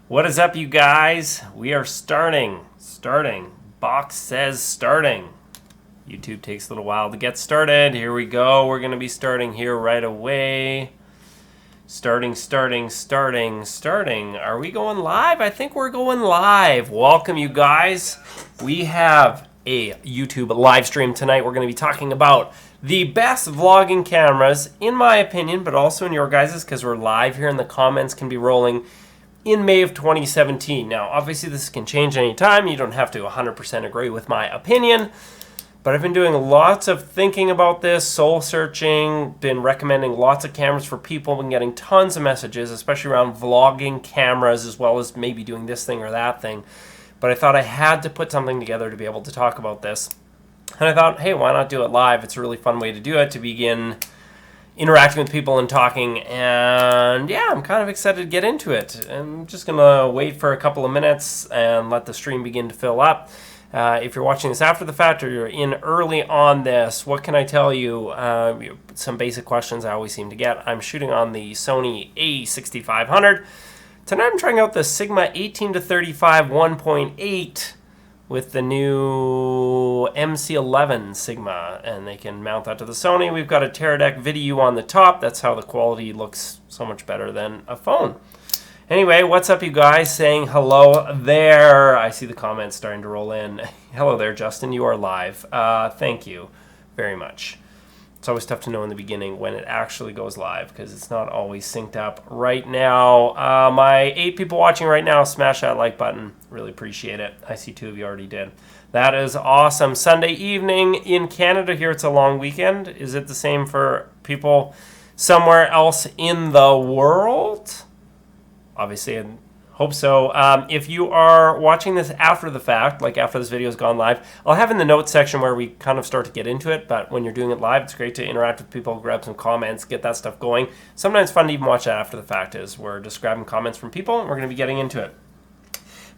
What is up, you guys? We are starting. Box says starting. YouTube takes a little while to get started. Here we go. We're going to be starting here right away. Starting. Are we going live? I think we're going live. Welcome, you guys. We have a YouTube live stream tonight. We're going to be talking about the best vlogging cameras, in my opinion, but also in your guys's, because we're live here and the comments can be rolling in May of 2017. Now, obviously, this can change anytime. You don't have to 100% agree with my opinion. But I've been doing lots of thinking about this, soul searching, been recommending lots of cameras for people, been getting tons of messages, especially around vlogging cameras, as well as maybe doing this thing or that thing. But I thought I had to put something together to be able to talk about this. And I thought, hey, why not do it live? It's a really fun way to do it, to begin interacting with people and talking. And yeah, I'm kind of excited to get into it. I'm just going to wait for a couple of minutes and let the stream begin to fill up. If you're watching this after the fact or you're in early on this, what can I tell you? Some basic questions I always seem to get. I'm shooting on the Sony A6300. Tonight I'm trying out the Sigma 18-35 1.8 with the new MC11 Sigma, and they can mount that to the Sony. We've got a Teradek Video on the top. That's how the quality looks so much better than a phone. Anyway, what's up, you guys? Saying hello there. I see the comments starting to roll in. Hello there, Justin. You are live. Thank you very much. It's always tough to know in the beginning when it actually goes live because it's not always synced up right now. My 8 people watching right now, smash that like button. Really appreciate it. I see 2 of you already did. That is awesome. Sunday evening in Canada here. It's a long weekend. Is it the same for people somewhere else in the world? Obviously, I hope so. If you are watching this after the fact, like after this video has gone live, I'll have in the notes section where we kind of start to get into it. But when you're doing it live, it's great to interact with people, grab some comments, get that stuff going. Sometimes fun to even watch that after the fact is we're just grabbing comments from people, and we're going to be getting into it.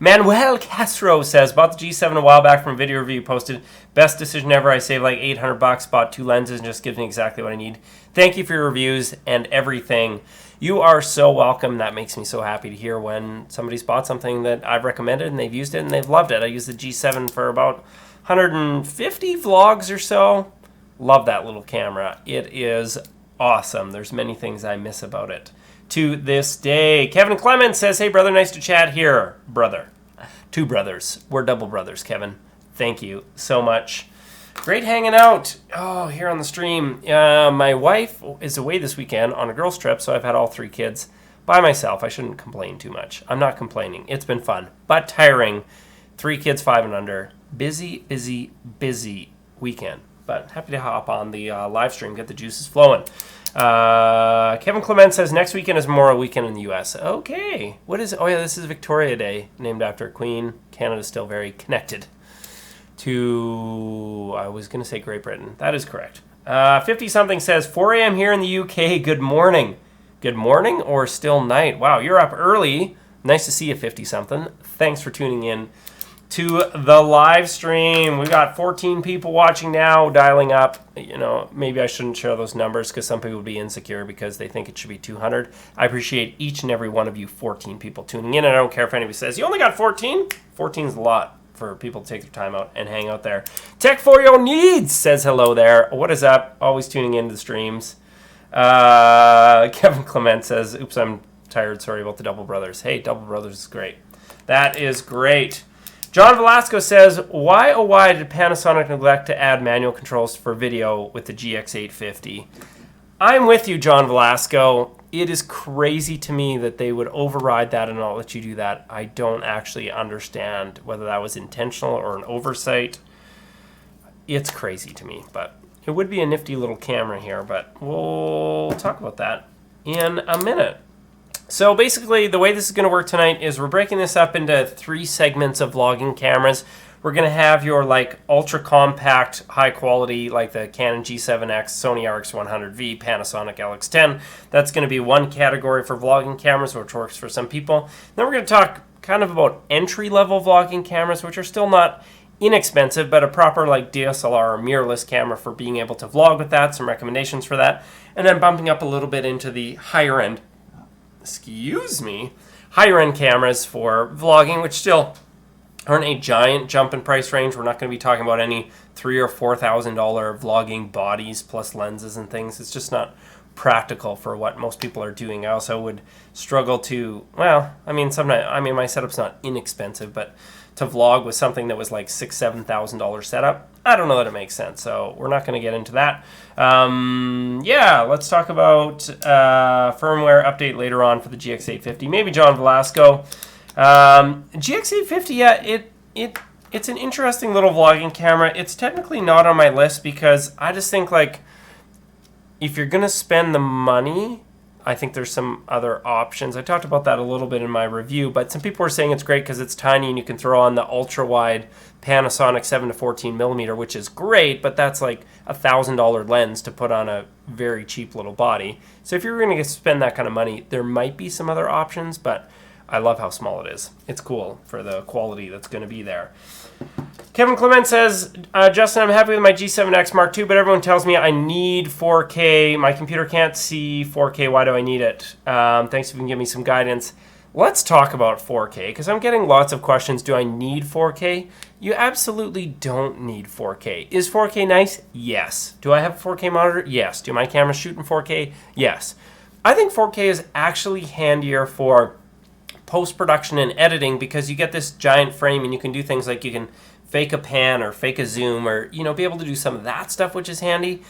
Manuel Castro says, bought the G7 a while back from a video review posted. Best decision ever. I saved like $800, bought 2 lenses, and just gives me exactly what I need. Thank you for your reviews and everything. You are so welcome. That makes me so happy to hear when somebody's bought something that I've recommended and they've used it and they've loved it. I used the G7 for about 150 vlogs or so. Love that little camera. It is awesome. There's many things I miss about it to this day. Kevin Clement says, hey, brother, nice to chat here. Brother. 2 brothers. We're double brothers, Kevin. Thank you so much. Great hanging out. Oh, here on the stream. My wife is away this weekend on a girls' trip, so I've had all 3 kids by myself. I shouldn't complain too much. I'm not complaining. It's been fun, but tiring. 3 kids, 5 and under. Busy weekend. But happy to hop on the live stream, get the juices flowing. Kevin Clement says next weekend is Memorial Weekend in the U.S. Okay. What is it? Oh, yeah, this is Victoria Day, named after a queen. Canada's still very connected to, I was going to say Great Britain. That is correct. 50-something says, 4 a.m. here in the UK. Good morning. Good morning or still night? Wow, you're up early. Nice to see you, 50-something. Thanks for tuning in to the live stream. We got 14 people watching now, dialing up. You know, maybe I shouldn't share those numbers because some people would be insecure because they think it should be 200. I appreciate each and every one of you 14 people tuning in, and I don't care if anybody says, you only got 14? 14 is a lot for people to take their time out and hang out there. Tech for your needs says hello there. What is up? Always tuning into the streams. Kevin Clement says, oops, I'm tired. Sorry about the double brothers. Hey, double brothers is great. That is great. John Velasco says, why oh why did Panasonic neglect to add manual controls for video with the GX850? I'm with you, John Velasco. It is crazy to me that they would override that and not let you do that. I don't actually understand whether that was intentional or an oversight. It's crazy to me, but it would be a nifty little camera here, but we'll talk about that in a minute. So basically, the way this is going to work tonight is we're breaking this up into 3 segments of vlogging cameras. We're going to have your like ultra compact, high quality, like the Canon G7x, Sony RX100V, Panasonic Lx10. That's going to be one category for vlogging cameras, which works for some people. Then we're going to talk kind of about entry-level vlogging cameras, which are still not inexpensive, but a proper like DSLR or mirrorless camera for being able to vlog with that. Some recommendations for that. And then bumping up a little bit into the higher end, excuse me, higher end cameras for vlogging, which still aren't a giant jump in price range. We're not going to be talking about any $3,000 or $4,000 vlogging bodies plus lenses and things. It's just not practical for what most people are doing. I also would struggle to, well, I mean, sometimes, I mean, my setup's not inexpensive, but to vlog with something that was like $6,000-$7,000 setup, I don't know that it makes sense. So we're not going to get into that. Yeah, let's talk about firmware update later on for the GX850. Maybe John Velasco. GX850, yeah, it's an interesting little vlogging camera. It's technically not on my list because I just think, like, if you're going to spend the money, I think there's some other options. I talked about that a little bit in my review, but some people are saying it's great because it's tiny and you can throw on the ultra-wide Panasonic 7 to 14 millimeter, which is great, but that's like $1,000 lens to put on a very cheap little body. So if you're going to spend that kind of money, there might be some other options, but I love how small it is. It's cool for the quality that's going to be there. Kevin Clement says, Justin, I'm happy with my G7x Mark II, but everyone tells me I need 4K. My computer can't see 4K. Why do I need it? Thanks if you can give me some guidance. Let's talk about 4K, because I'm getting lots of questions. Do I need 4K? You absolutely don't need 4K. Is 4K nice? Yes. Do I have a 4K monitor? Yes. Do my cameras shoot in 4K? Yes. I think 4K is actually handier for post-production and editing because you get this giant frame and you can do things like you can fake a pan or fake a zoom or, you know, be able to do some of that stuff, which is handy.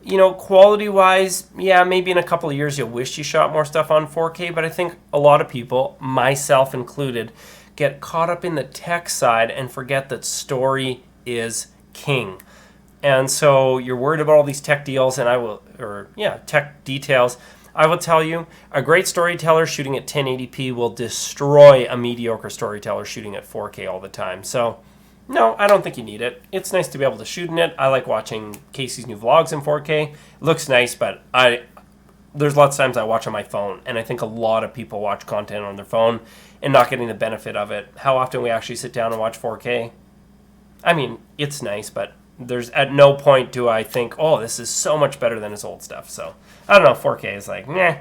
You know, quality-wise, yeah, maybe in a couple of years you'll wish you shot more stuff on 4K, but I think a lot of people, myself included, get caught up in the tech side and forget that story is king. And so you're worried about all these tech deals tech details. I will tell you, a great storyteller shooting at 1080p will destroy a mediocre storyteller shooting at 4K all the time. So, no, I don't think you need it. It's nice to be able to shoot in it. I like watching Casey's new vlogs in 4K. It looks nice, but there's lots of times I watch on my phone, and I think a lot of people watch content on their phone and not getting the benefit of it. How often we actually sit down and watch 4K? I mean, it's nice, but there's at no point do I think, oh, this is so much better than his old stuff. So, I don't know, 4K is like, meh.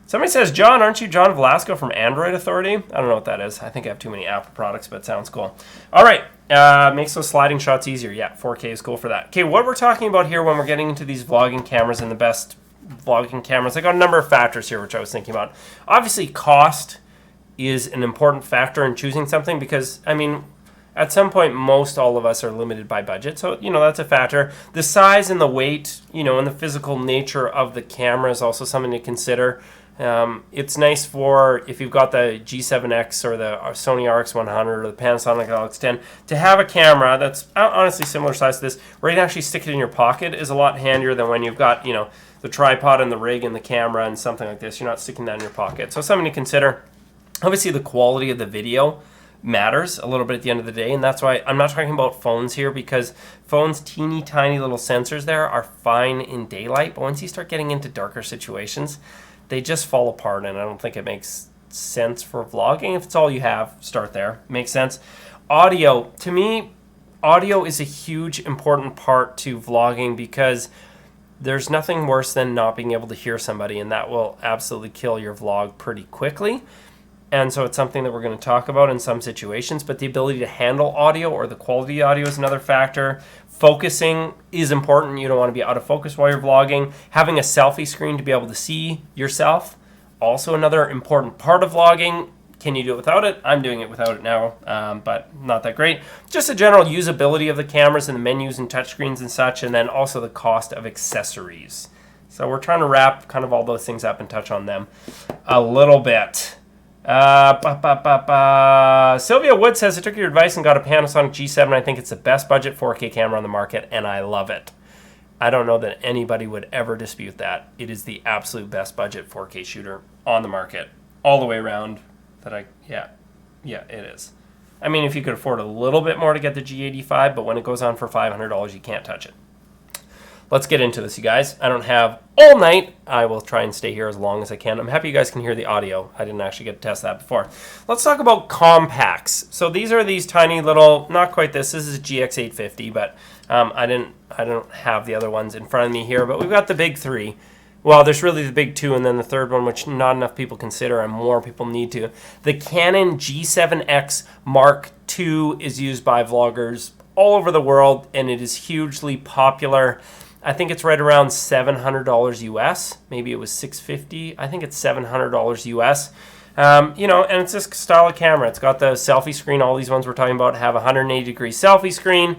Somebody says, John, aren't you John Velasco from Android Authority? I don't know what that is. I think I have too many Apple products, but it sounds cool. All right, makes those sliding shots easier. Yeah, 4K is cool for that. Okay, what we're talking about here when we're getting into these vlogging cameras and the best vlogging cameras, I got a number of factors here which I was thinking about. Obviously, cost is an important factor in choosing something because, I mean, at some point, most all of us are limited by budget. So, you know, that's a factor. The size and the weight, you know, and the physical nature of the camera is also something to consider. It's nice for if you've got the G7X or the Sony RX100 or the Panasonic Lx10 to have a camera that's honestly similar size to this where you can actually stick it in your pocket is a lot handier than when you've got, you know, the tripod and the rig and the camera and something like this. You're not sticking that in your pocket. So something to consider. Obviously, the quality of the video matters a little bit at the end of the day, and that's why I'm not talking about phones here because phones' teeny tiny little sensors there are fine in daylight, but once you start getting into darker situations, they just fall apart, and I don't think it makes sense for vlogging. If it's all you have, start there. Makes sense. Audio, to me, audio is a huge important part to vlogging because there's nothing worse than not being able to hear somebody, and that will absolutely kill your vlog pretty quickly. And so it's something that we're going to talk about in some situations, but the ability to handle audio or the quality of audio is another factor. Focusing is important. You don't want to be out of focus while you're vlogging. Having a selfie screen to be able to see yourself, also another important part of vlogging. Can you do it without it? I'm doing it without it now, but not that great. Just the general usability of the cameras and the menus and touchscreens and such, and then also the cost of accessories. So we're trying to wrap kind of all those things up and touch on them a little bit. Sylvia Wood says, I took your advice and got a Panasonic G7. I think it's the best budget 4K camera on the market, and I love it. I don't know that anybody would ever dispute that. It is the absolute best budget 4K shooter on the market, all the way around. Yeah, it is. I mean, if you could afford a little bit more to get the G85, but when it goes on for $500, you can't touch it. Let's get into this, you guys. I don't have all night. I will try and stay here as long as I can. I'm happy you guys can hear the audio. I didn't actually get to test that before. Let's talk about compacts. So these are these tiny little, not quite this. This is a GX850, but I don't have the other ones in front of me here, but we've got the big three. Well, there's really the big two, and then the third one, which not enough people consider, and more people need to. The Canon G7x Mark II is used by vloggers all over the world, and it is hugely popular. I think it's right around $700 US. Maybe it was $650. I think it's $700 US. You know, and it's this style of camera. It's got the selfie screen. All these ones we're talking about have a 180-degree selfie screen.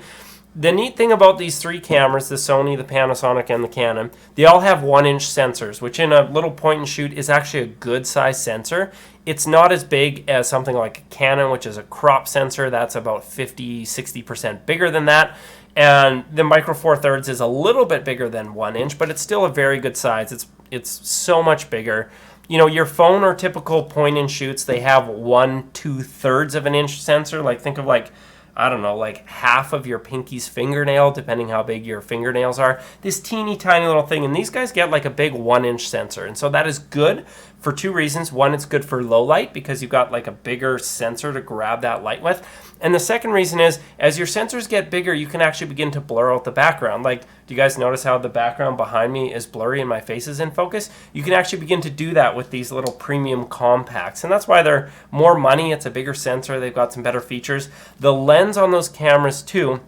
The neat thing about these three cameras, the Sony, the Panasonic, and the Canon, they all have 1-inch sensors, which in a little point-and-shoot is actually a good-sized sensor. It's not as big as something like a Canon, which is a crop sensor. That's about 50-60% bigger than that. And the Micro Four Thirds is a little bit bigger than 1 inch, but it's still a very good size. It's so much bigger. You know, your phone or typical point-and-shoots, they have 1/2 of an inch sensor. Like, think of like, I don't know, like half of your pinky's fingernail, depending how big your fingernails are. This teeny tiny little thing, and these guys get like a big 1-inch sensor. And so that is good for two reasons. One, it's good for low light because you've got like a bigger sensor to grab that light with. And the second reason is, as your sensors get bigger, you can actually begin to blur out the background. Like, do you guys notice how the background behind me is blurry and my face is in focus? You can actually begin to do that with these little premium compacts. And that's why they're more money. It's a bigger sensor. They've got some better features. The lens on those cameras too,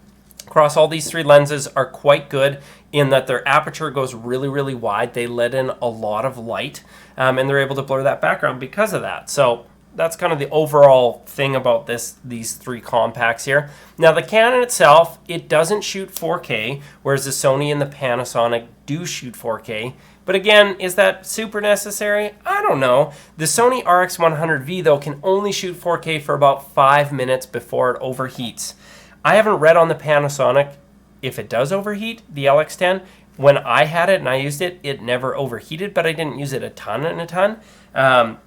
across all these three lenses, are quite good in that their aperture goes really, really wide. They let in a lot of light, and they're able to blur that background because of that. So that's kind of the overall thing about these three compacts here. Now the Canon itself, it doesn't shoot 4K, whereas the Sony and the Panasonic do shoot 4K. But again, is that super necessary? I don't know. The Sony RX100V though can only shoot 4K for about 5 minutes before it overheats. I haven't read on the Panasonic if it does overheat, the LX10. When I had it and I used it, it never overheated, but I didn't use it a ton.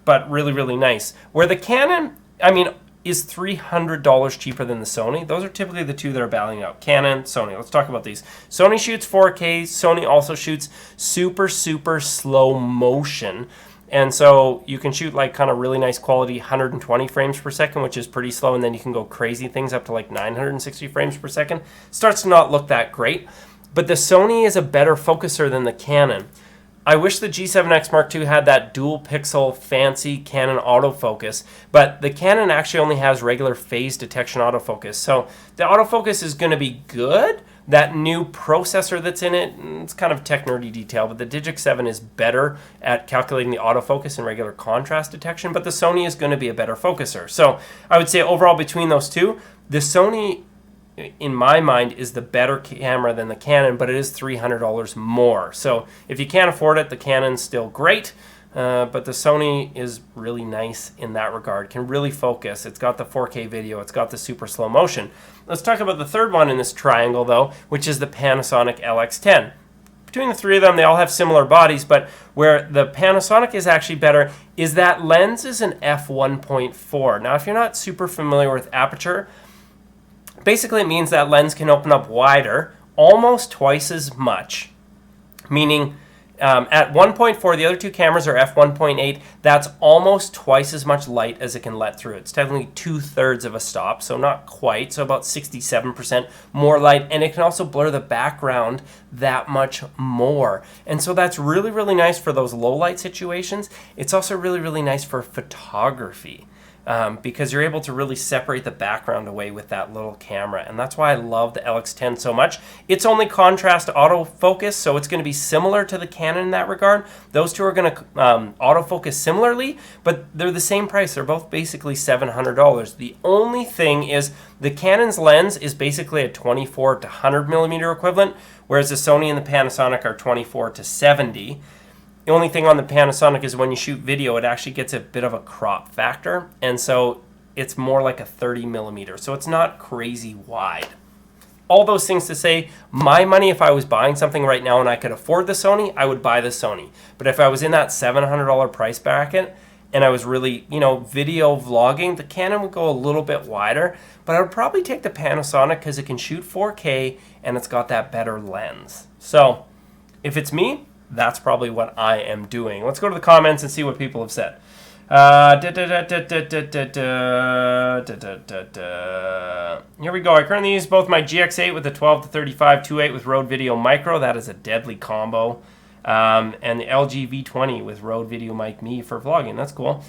But really, really nice. Where the Canon, I mean, is $300 cheaper than the Sony. Those are typically the two that are battling out. Canon, Sony. Let's talk about these. Sony shoots 4K. Sony also shoots super, super slow motion. And so you can shoot like kind of really nice quality 120 frames per second, which is pretty slow. And then you can go crazy things up to like 960 frames per second. Starts to not look that great. But the Sony is a better focuser than the Canon. I wish the G7x Mark II had that dual pixel fancy Canon autofocus, but the Canon actually only has regular phase detection autofocus. So the autofocus is going to be good. That new processor that's in it, it's kind of tech nerdy detail, but the Digix 7 is better at calculating the autofocus and regular contrast detection, but the Sony is going to be a better focuser. So I would say overall between those two, the Sony, in my mind, is the better camera than the Canon, but it is $300 more. So if you can't afford it, the Canon's still great, but the Sony is really nice in that regard. Can really focus. It's got the 4K video. It's got the super slow motion. Let's talk about the third one in this triangle, though, which is the Panasonic Lx10. Between the three of them, they all have similar bodies, but where the Panasonic is actually better is that lens is an f1.4. Now, if you're not super familiar with aperture, basically it means that lens can open up wider, almost twice as much. Meaning at 1.4, the other two cameras are f1.8. That's almost twice as much light as it can let through. It's technically 2/3 of a stop, so not quite, so about 67% more light. And it can also blur the background that much more. And so that's really, really nice for those low light situations. It's also really, really nice for photography. Because you're able to really separate the background away with that little camera. And that's why I love the LX10 so much. It's only contrast autofocus, so it's going to be similar to the Canon in that regard. Those two are going to autofocus similarly, but they're the same price. They're both basically $700. The only thing is the Canon's lens is basically a 24 to 100 millimeter equivalent, whereas the Sony and the Panasonic are 24 to 70. The only thing on the Panasonic is when you shoot video, it actually gets a bit of a crop factor. And so it's more like a 30 millimeter. So it's not crazy wide. All those things to say, my money, if I was buying something right now and I could afford the Sony, I would buy the Sony. But if I was in that $700 price bracket and I was really, video vlogging, the Canon would go a little bit wider. But I would probably take the Panasonic because it can shoot 4K and it's got that better lens. So if it's me, that's probably what I am doing. Let's go to the comments and see what people have said. Here we go. I currently use both my GX8 with the 12 to 35 2.8 with Rode Video Micro. That is a deadly combo. And the LG V20 with Rode Video Mic Me for vlogging. That's cool.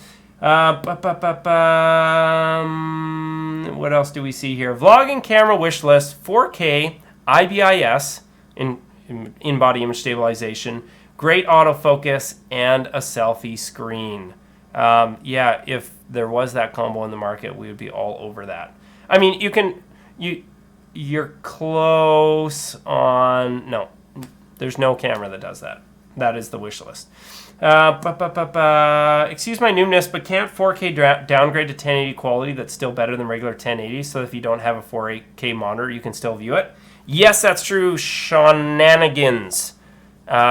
What else do we see here? Vlogging camera wish list, 4K, IBIS, in-body image stabilization, great autofocus, and a selfie screen. Yeah, if there was that combo in the market, we would be all over that. I mean, you're close on, no, there's no camera that does that. That is the wish list. Excuse my newness, but can't 4K downgrade to 1080 quality that's still better than regular 1080, so if you don't have a 4K monitor, you can still view it? Yes, that's true, shenanigans.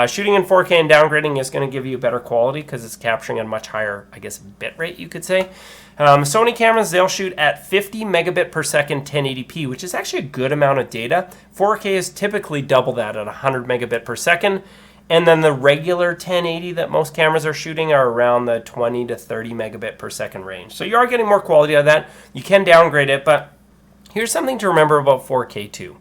Shooting in 4K and downgrading is going to give you better quality because it's capturing at a much higher, I guess, bit rate, you could say. Sony cameras, they'll shoot at 50 megabit per second 1080p, which is actually a good amount of data. 4K is typically double that at 100 megabit per second. And then the regular 1080 that most cameras are shooting are around the 20 to 30 megabit per second range. So you are getting more quality out of that. You can downgrade it, but here's something to remember about 4K too.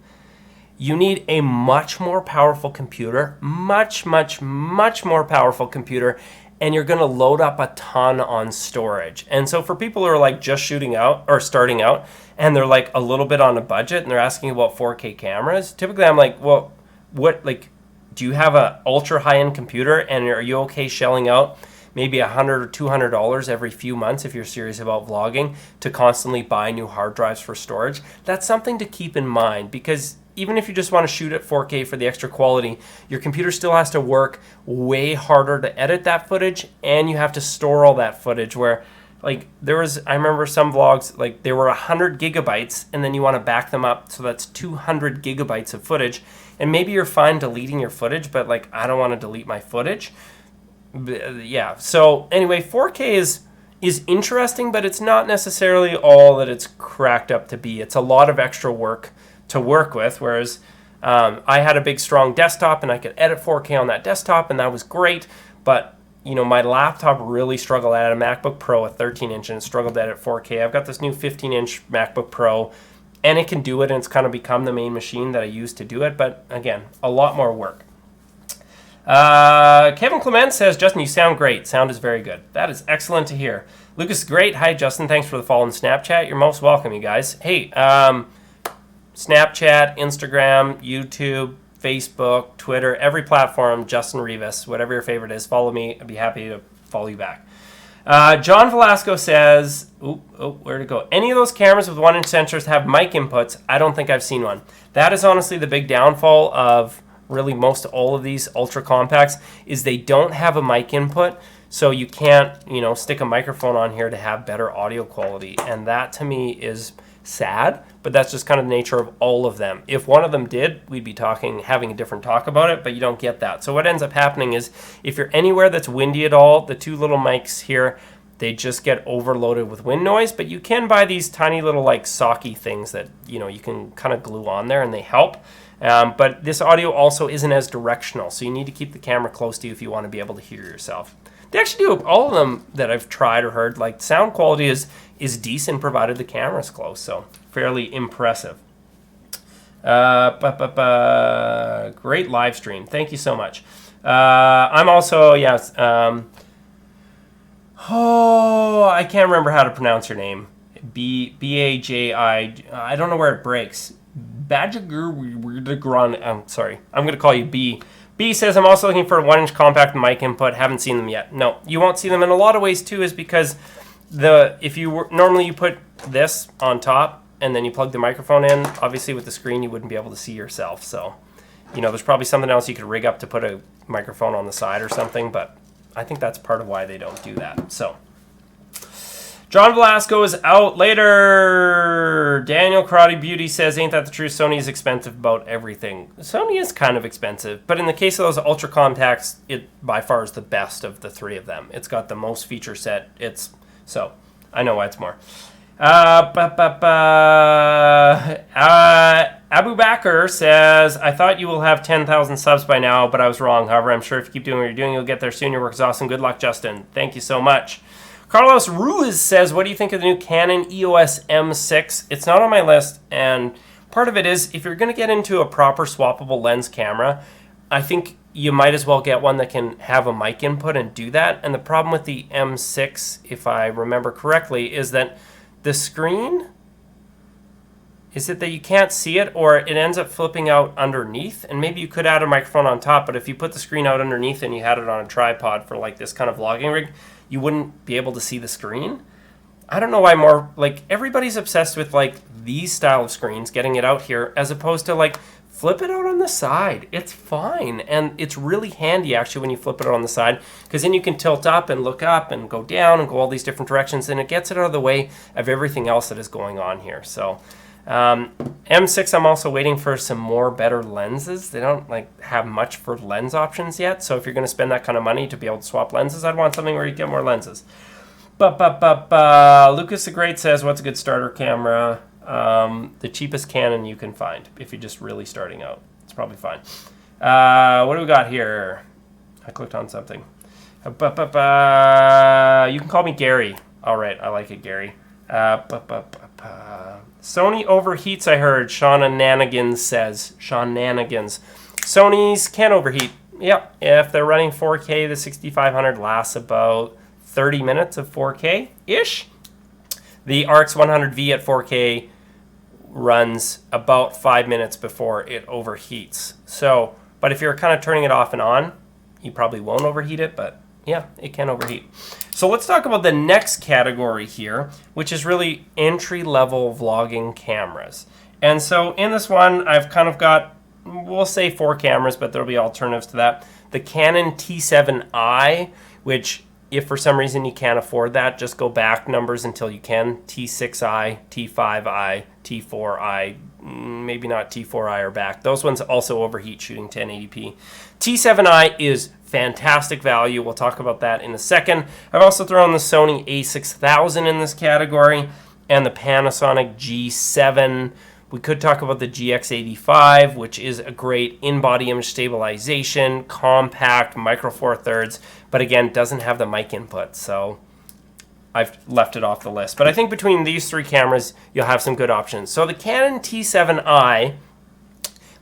You need a much more powerful computer, much more powerful computer, and you're going to load up a ton on storage. And so for people who are like just shooting out or starting out and they're like a little bit on a budget and they're asking about 4K cameras, typically I'm like, well, do you have a ultra high-end computer and are you okay shelling out maybe $100 or $200 every few months if you're serious about vlogging to constantly buy new hard drives for storage? That's something to keep in mind, because even if you just want to shoot at 4K for the extra quality, your computer still has to work way harder to edit that footage, and you have to store all that footage where, like, I remember some vlogs, like, they were 100 gigabytes, and then you want to back them up, so that's 200 gigabytes of footage. And maybe you're fine deleting your footage, but, like, I don't want to delete my footage. Yeah, so anyway, 4K is interesting, but it's not necessarily all that it's cracked up to be. It's a lot of extra work to work with, whereas I had a big, strong desktop, and I could edit 4K on that desktop, and that was great, but my laptop really struggled. I had a MacBook Pro, a 13-inch, and it struggled to edit 4K. I've got this new 15-inch MacBook Pro, and it can do it, and it's kind of become the main machine that I use to do it, but again, a lot more work. Kevin Clement says, Justin, you sound great. Sound is very good. That is excellent to hear. Lucas, great. Hi, Justin. Thanks for the follow on Snapchat. You're most welcome, you guys. Hey, Snapchat, Instagram, YouTube, Facebook, Twitter, every platform, Justin Rivas, whatever your favorite is, follow me. I'd be happy to follow you back. John Velasco says, where'd it go? Any of those cameras with 1-inch sensors have mic inputs? I don't think I've seen one. That is honestly the big downfall of really most all of these ultra compacts, is they don't have a mic input, so you can't, stick a microphone on here to have better audio quality. And that to me is sad, but that's just kind of the nature of all of them. If one of them did, we'd be having a different talk about it, but you don't get that. So what ends up happening is, if you're anywhere that's windy at all, the two little mics here, they just get overloaded with wind noise. But you can buy these tiny little like socky things that you can kind of glue on there, and they help. But this audio also isn't as directional, so you need to keep the camera close to you if you want to be able to hear yourself. They actually do, all of them that I've tried or heard, like, sound quality is decent provided the camera's close, so fairly impressive. Great live stream. Thank you so much. I'm also, yes, I can't remember how to pronounce your name. B-A-J-I, I don't know where it breaks. I'm sorry, I'm going to call you B. B says, I'm also looking for a 1-inch compact mic input. Haven't seen them yet. No, you won't see them. In a lot of ways, too, is because normally you put this on top and then you plug the microphone in. Obviously, with the screen, you wouldn't be able to see yourself. So, there's probably something else you could rig up to put a microphone on the side or something, but I think that's part of why they don't do that. So, John Velasco is out later. Daniel Karate Beauty says, ain't that the truth? Sony is expensive about everything. Sony is kind of expensive, but in the case of those ultra compacts, it by far is the best of the three of them. It's got the most feature set. So I know why it's more. Abu Bakr says, I thought you will have 10,000 subs by now, but I was wrong. However, I'm sure if you keep doing what you're doing, you'll get there soon. Your work is awesome. Good luck, Justin. Thank you so much. Carlos Ruiz says, what do you think of the new Canon EOS M6? It's not on my list, and part of it is if you're going to get into a proper swappable lens camera, I think you might as well get one that can have a mic input and do that. And the problem with the M6, if I remember correctly, is that the screen, is it that you can't see it, or it ends up flipping out underneath? And maybe you could add a microphone on top, but if you put the screen out underneath and you had it on a tripod for like this kind of vlogging rig, you wouldn't be able to see the screen. I don't know why more, like, everybody's obsessed with like these style of screens, getting it out here, as opposed to like flip it out on the side. It's fine, and it's really handy actually when you flip it out on the side, because then you can tilt up and look up and go down and go all these different directions, and it gets it out of the way of everything else that is going on here. So M6, I'm also waiting for some more better lenses. They don't like have much for lens options yet, so if you're going to spend that kind of money to be able to swap lenses, I'd want something where you get more lenses. Lucas the Great says, what's a good starter camera? The cheapest Canon you can find if you're just really starting out. It's probably fine. What do we got here? I clicked on something. You can call me Gary. All right, I like it, Gary. Sony Overheats, I heard. Sean Nanigans says. Sean Nanigans. Sony's can overheat. Yep, if they're running 4K, the 6500 lasts about 30 minutes of 4K-ish. The RX100V at 4K runs about 5 minutes before it overheats. So, but if you're kind of turning it off and on, you probably won't overheat it, but yeah, it can overheat. So let's talk about the next category here, which is really entry-level vlogging cameras. And so in this one, I've kind of got, we'll say 4 cameras, but there'll be alternatives to that. The Canon T7i, which if for some reason you can't afford that, just go back numbers until you can. T6i, T5i, T4i, maybe not T4i or back. Those ones also overheat shooting 1080p. T7i is fantastic value. We'll talk about that in a second. I've also thrown the Sony A6000 in this category and the Panasonic G7. We could talk about the GX85, which is a great in-body image stabilization, compact, micro four thirds, but again, doesn't have the mic input, so I've left it off the list. But I think between these 3 cameras, you'll have some good options. So the Canon T7i,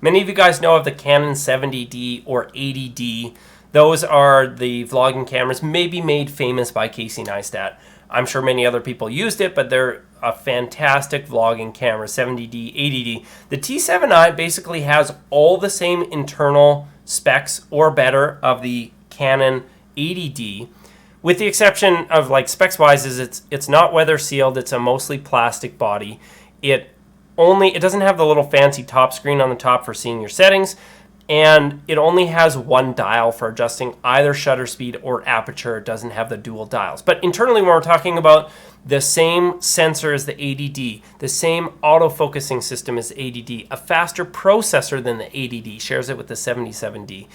many of you guys know of the Canon 70D or 80D. Those are the vlogging cameras, maybe made famous by Casey Neistat. I'm sure many other people used it, but they're a fantastic vlogging camera, 70D, 80D. The T7i basically has all the same internal specs or better of the Canon 80D, with the exception of, like, specs-wise, is it's not weather sealed. It's a mostly plastic body. It doesn't have the little fancy top screen on the top for seeing your settings, and it only has 1 dial for adjusting either shutter speed or aperture. It doesn't have the dual dials. But internally, when we're talking about the same sensor as the 80D, the same autofocusing system as 80D, a faster processor than the 80D, shares it with the 77D.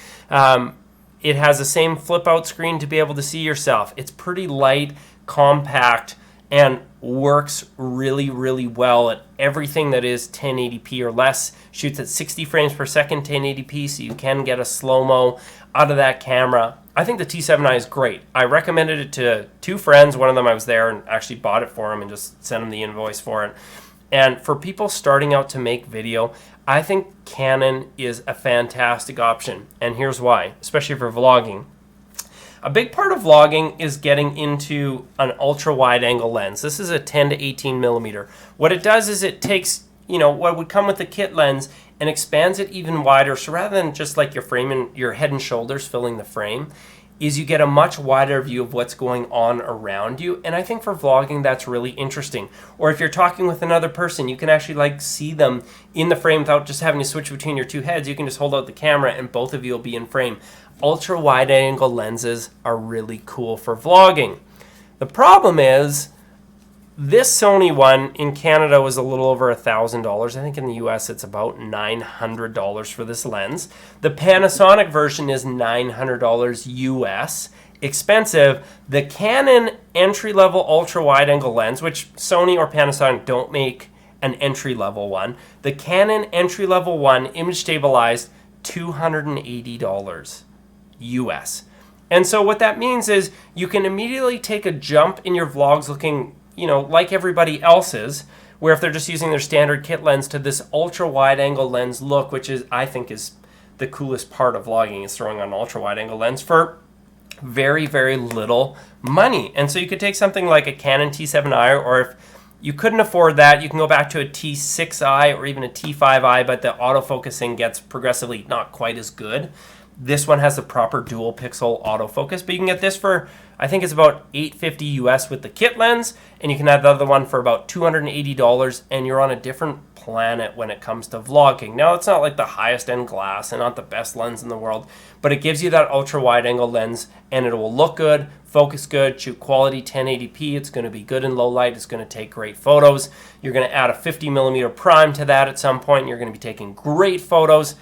It has the same flip-out screen to be able to see yourself. It's pretty light, compact, and works really, really well at everything that is 1080p or less. Shoots at 60 frames per second 1080p, so you can get a slow-mo out of that camera. I think the T7i is great. I recommended it to 2 friends. One of them I was there and actually bought it for him and just sent him the invoice for it. And for people starting out to make video, I think Canon is a fantastic option. And here's why, especially for vlogging. A big part of vlogging is getting into an ultra wide angle lens. This is a 10 to 18 millimeter. What it does is it takes, what would come with the kit lens and expands it even wider. So rather than just like your frame and your head and shoulders filling the frame, is you get a much wider view of what's going on around you. And I think for vlogging, that's really interesting. Or if you're talking with another person, you can actually see them in the frame without just having to switch between your 2 heads. You can just hold out the camera and both of you will be in frame. Ultra wide angle lenses are really cool for vlogging. The problem is this Sony one in Canada was a little over $1,000. I think in the US it's about $900 for this lens. The Panasonic version is $900 US. Expensive. The Canon entry-level ultra-wide-angle lens, which Sony or Panasonic don't make an entry-level one. The Canon entry-level one, image stabilized, $280 US. And so what that means is you can immediately take a jump in your vlogs looking, like everybody else's, where if they're just using their standard kit lens, to this ultra wide angle lens look, which I think is the coolest part of vlogging, is throwing on an ultra wide angle lens for very, very little money. And so you could take something like a Canon T7i, or if you couldn't afford that, you can go back to a T6i or even a T5i, but the autofocusing gets progressively not quite as good. This one has the proper dual pixel autofocus, but you can get this for, I think it's about $850 US with the kit lens, and you can have the other one for about $280, and you're on a different planet when it comes to vlogging. Now, it's not like the highest end glass and not the best lens in the world, but it gives you that ultra wide angle lens, and it will look good, focus good, shoot quality 1080p. It's going to be good in low light. It's going to take great photos. You're going to add a 50mm prime to that at some point, and you're going to be taking great photos.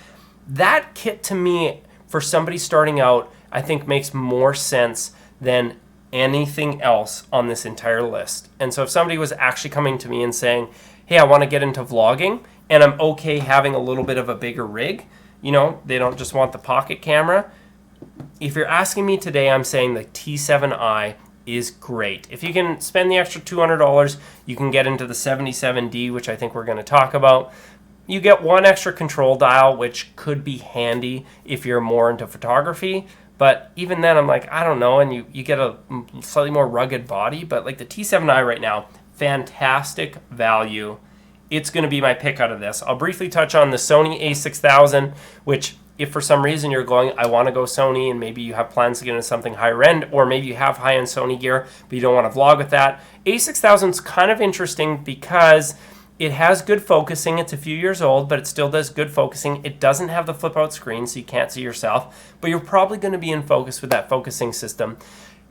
That kit, to me, for somebody starting out, I think makes more sense than anything else on this entire list. And so if somebody was actually coming to me and saying, hey, I want to get into vlogging, and I'm okay having a little bit of a bigger rig, they don't just want the pocket camera. If you're asking me today, I'm saying the T7i is great. If you can spend the extra $200, you can get into the 77D, which I think we're going to talk about. You get one extra control dial, which could be handy if you're more into photography. But even then, I'm like, I don't know. And you get a slightly more rugged body. But like the T7i right now, fantastic value. It's going to be my pick out of this. I'll briefly touch on the Sony A6000, which if for some reason you're going, I want to go Sony, and maybe you have plans to get into something higher end, or maybe you have high-end Sony gear, but you don't want to vlog with that. A6000 is kind of interesting because it has good focusing. It's a few years old, but it still does good focusing. It doesn't have the flip-out screen, so you can't see yourself, but you're probably going to be in focus with that focusing system.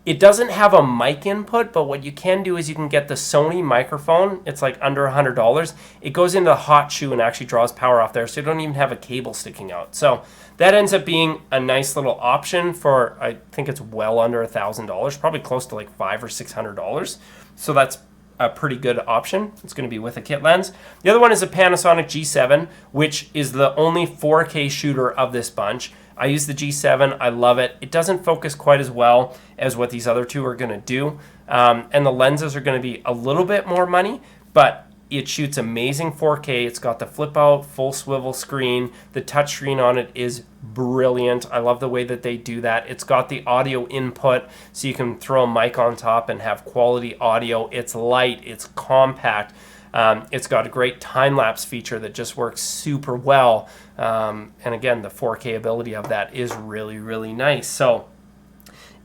It doesn't have a mic input, but what you can do is you can get the Sony microphone. It's like under $100. It goes into the hot shoe and actually draws power off there, so you don't even have a cable sticking out. So that ends up being a nice little option for, I think it's well under $1,000, probably close to like $500 or $600. So that's a pretty good option. It's going to be with a kit lens. The other one is a Panasonic G7, which is the only 4K shooter of this bunch. I use the G7. I love it. It doesn't focus quite as well as what these other two are going to do. And the lenses are going to be a little bit more money, but it shoots amazing 4K. It's got the flip out full swivel screen. The touchscreen on it is brilliant. I love the way that they do that. It's got the audio input, so you can throw a mic on top and have quality audio. It's light. It's compact. It's got a great time-lapse feature that just works super well. And again, the 4K ability of that is really, really nice. So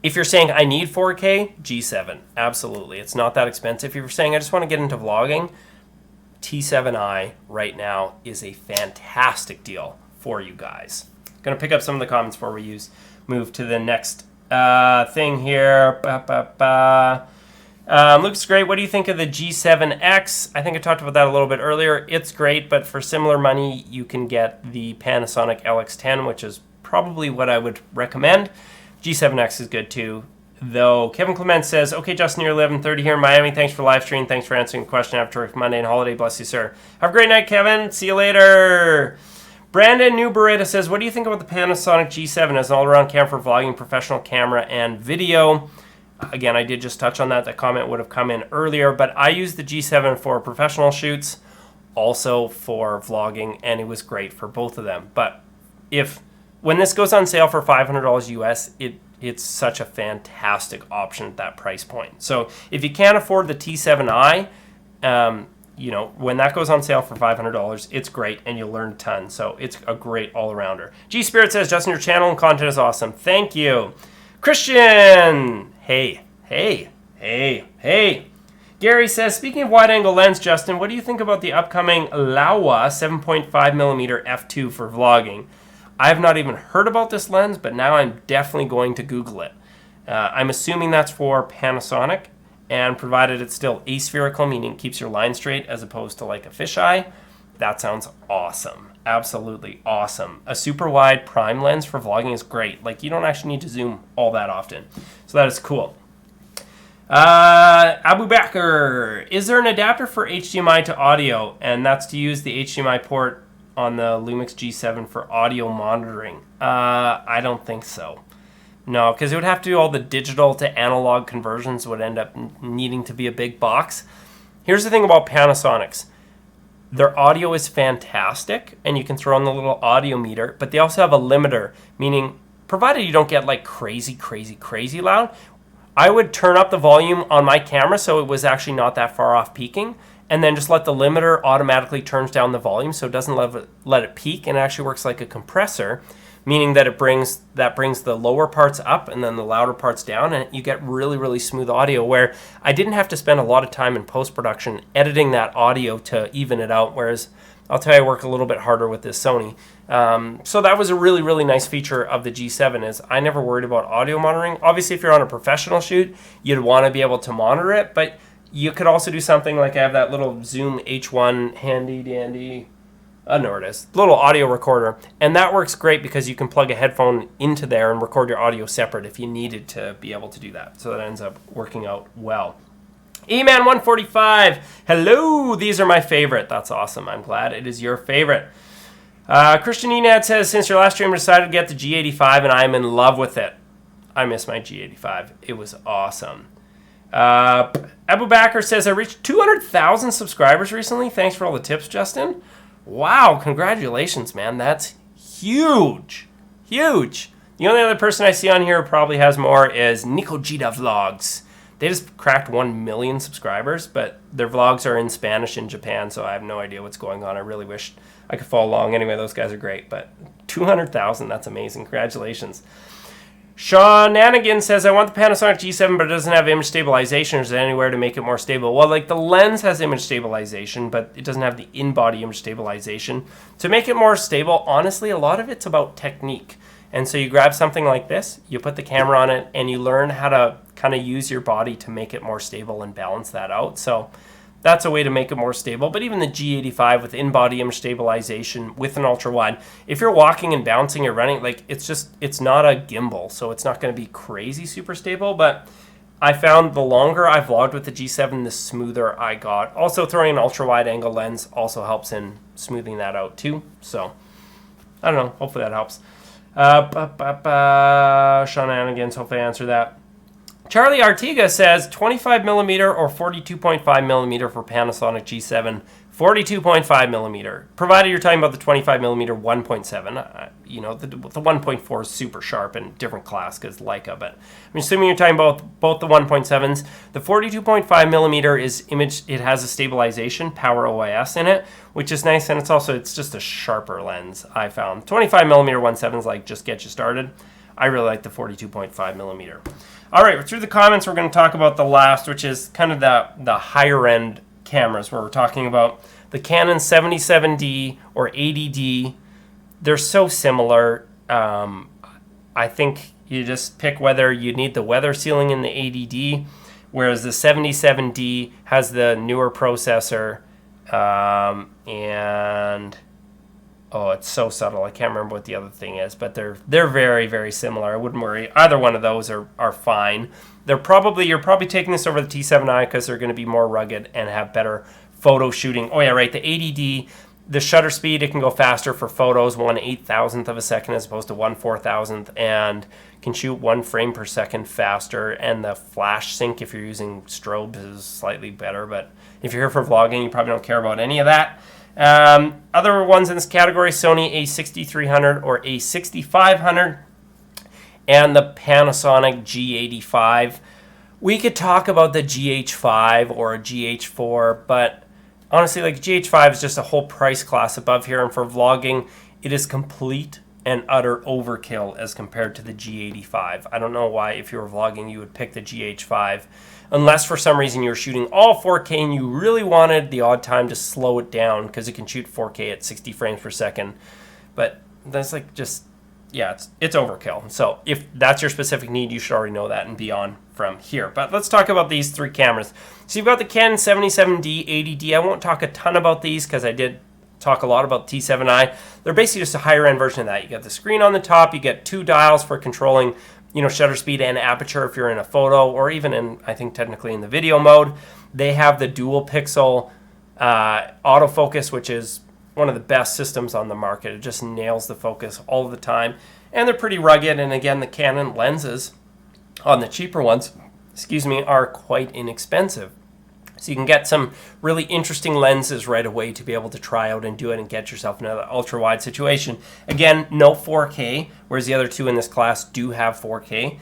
if you're saying I need 4K, G7, absolutely. It's not that expensive. If you're saying I just want to get into vlogging, T7i right now is a fantastic deal for you guys. Going to pick up some of the comments before we move to the next thing here. Looks great. What do you think of the G7X? I think I talked about that a little bit earlier. It's great, but for similar money, you can get the Panasonic Lx10, which is probably what I would recommend. G7X is good too, though. Kevin Clement says, okay, Justin, you're 11:30 here in Miami. Thanks for live stream. Thanks for answering the question after Monday and holiday. Bless you, sir. Have a great night, Kevin. See you later. Brandon New Beretta says, what do you think about the Panasonic G7 as an all-around camera for vlogging, professional camera, and video? Again, I did just touch on that. That comment would have come in earlier, but I use the G7 for professional shoots, also for vlogging, and it was great for both of them. But when this goes on sale for $500 US, it's such a fantastic option at that price point. So if you can't afford the T7i, when that goes on sale for $500, it's great, and you'll learn a ton. So it's a great all-arounder. G Spirit says, Justin, your channel and content is awesome. Thank you. Christian, hey. Gary says, speaking of wide-angle lens, Justin, what do you think about the upcoming Laowa 7.5mm f2 for vlogging? I have not even heard about this lens, but now I'm definitely going to Google it. I'm assuming that's for Panasonic, and provided it's still aspherical, meaning it keeps your line straight as opposed to like a fisheye, that sounds awesome. Absolutely awesome. A super wide prime lens for vlogging is great. Like, you don't actually need to zoom all that often. So that is cool. Abu Bakr, is there an adapter for HDMI to audio? And that's to use the HDMI port on the Lumix G7 for audio monitoring. I don't think so. No, because it would have to do all the digital to analog conversions, would end up needing to be a big box. Here's the thing about Panasonics. Their audio is fantastic, and you can throw in the little audio meter, but they also have a limiter, meaning provided you don't get like crazy, crazy, crazy loud, I would turn up the volume on my camera so it was actually not that far off peaking, and then just let the limiter automatically turns down the volume so it doesn't let it peak, and it actually works like a compressor, meaning that it brings the lower parts up and then the louder parts down, and you get really, really smooth audio where I didn't have to spend a lot of time in post-production editing that audio to even it out, whereas I'll tell you I work a little bit harder with this Sony. So that was a really, really nice feature of the G7 is I never worried about audio monitoring. Obviously, if you're on a professional shoot, you'd want to be able to monitor it, but you could also do something like I have that little Zoom H1 handy dandy, I know where it is, little audio recorder, and that works great because you can plug a headphone into there and record your audio separate if you needed to be able to do that. So that ends up working out well. E-Man145, hello, these are my favorite. That's awesome. I'm glad it is your favorite. Christian Enad says, since your last stream, I decided to get the G85 and I'm in love with it. I miss my G85. It was awesome. Abu Bakr says, I reached 200,000 subscribers recently. Thanks for all the tips, Justin. Wow, congratulations, man. That's huge. Huge. The only other person I see on here who probably has more is Nikojita Vlogs. They just cracked 1 million subscribers, but their vlogs are in Spanish in Japan, so I have no idea what's going on. I really wish I could follow along. Anyway, those guys are great, but 200,000, that's amazing. Congratulations. Sean Anigan says, I want the Panasonic G7, but it doesn't have image stabilization. Is there anywhere to make it more stable? Well, like the lens has image stabilization, but it doesn't have the in-body image stabilization. To make it more stable, honestly, a lot of it's about technique. And so you grab something like this, you put the camera on it, and you learn how to kind of use your body to make it more stable and balance that out. So that's a way to make it more stable. But even the G85 with in-body image stabilization with an ultra-wide, if you're walking and bouncing or running, like it's not a gimbal, so it's not going to be crazy super stable. But I found the longer I vlogged with the G7, the smoother I got. Also, throwing an ultra-wide angle lens also helps in smoothing that out too. So I don't know. Hopefully that helps. Sean Anigans, hopefully I answered that. Charlie Artiga says 25mm or 42.5mm for Panasonic G7. 42.5mm, provided you're talking about the 25mm 1.7. You know, the 1.4 is super sharp and different class because Leica, but I'm assuming you're talking about both the 1.7s. The 42.5mm is image, it has a stabilization, power OIS in it, which is nice, and it's just a sharper lens, I found. 25mm 1.7 is like, just get you started. I really like the 42.5mm. All right, through the comments, we're going to talk about the last, which is kind of the higher end cameras, where we're talking about the Canon 77D or 80D. They're so similar. I think you just pick whether you need the weather sealing in the 80D, whereas the 77D has the newer processor, and oh, it's so subtle. I can't remember what the other thing is, but they're very, very similar. I wouldn't worry. Either one of those are fine. You're probably taking this over the T7i because they're going to be more rugged and have better photo shooting. Oh yeah, right. The 80D, the shutter speed, it can go faster for photos, 1/8,000th of a second as opposed to 1/4,000th, and can shoot 1 frame per second faster. And the flash sync, if you're using strobes, is slightly better. But if you're here for vlogging, you probably don't care about any of that. Other ones in this category, Sony A6300 or A6500, and the Panasonic G85. We could talk about the GH5 or a GH4, but honestly, like GH5 is just a whole price class above here, and for vlogging, it is complete and utter overkill as compared to the G85. I don't know why, if you were vlogging, you would pick the GH5, unless for some reason you were shooting all 4K and you really wanted the odd time to slow it down, because it can shoot 4K at 60 frames per second. But that's like just, yeah, it's overkill. So if that's your specific need, you should already know that and be on from here. But let's talk about these three cameras. So you've got the Canon 77D, 80D. I won't talk a ton about these because I did talk a lot about T7i. They're basically just a higher end version of that. You got the screen on the top. You get 2 dials for controlling, you know, shutter speed and aperture if you're in a photo, or even in, I think technically in the video mode. They have the dual pixel autofocus, which is one of the best systems on the market. It just nails the focus all the time. and they're pretty rugged. And again, the Canon lenses on the cheaper ones, are quite inexpensive. So you can get some really interesting lenses right away to be able to try out and do it and get yourself in an ultra-wide situation. Again, no 4K, whereas the other two in this class do have 4K.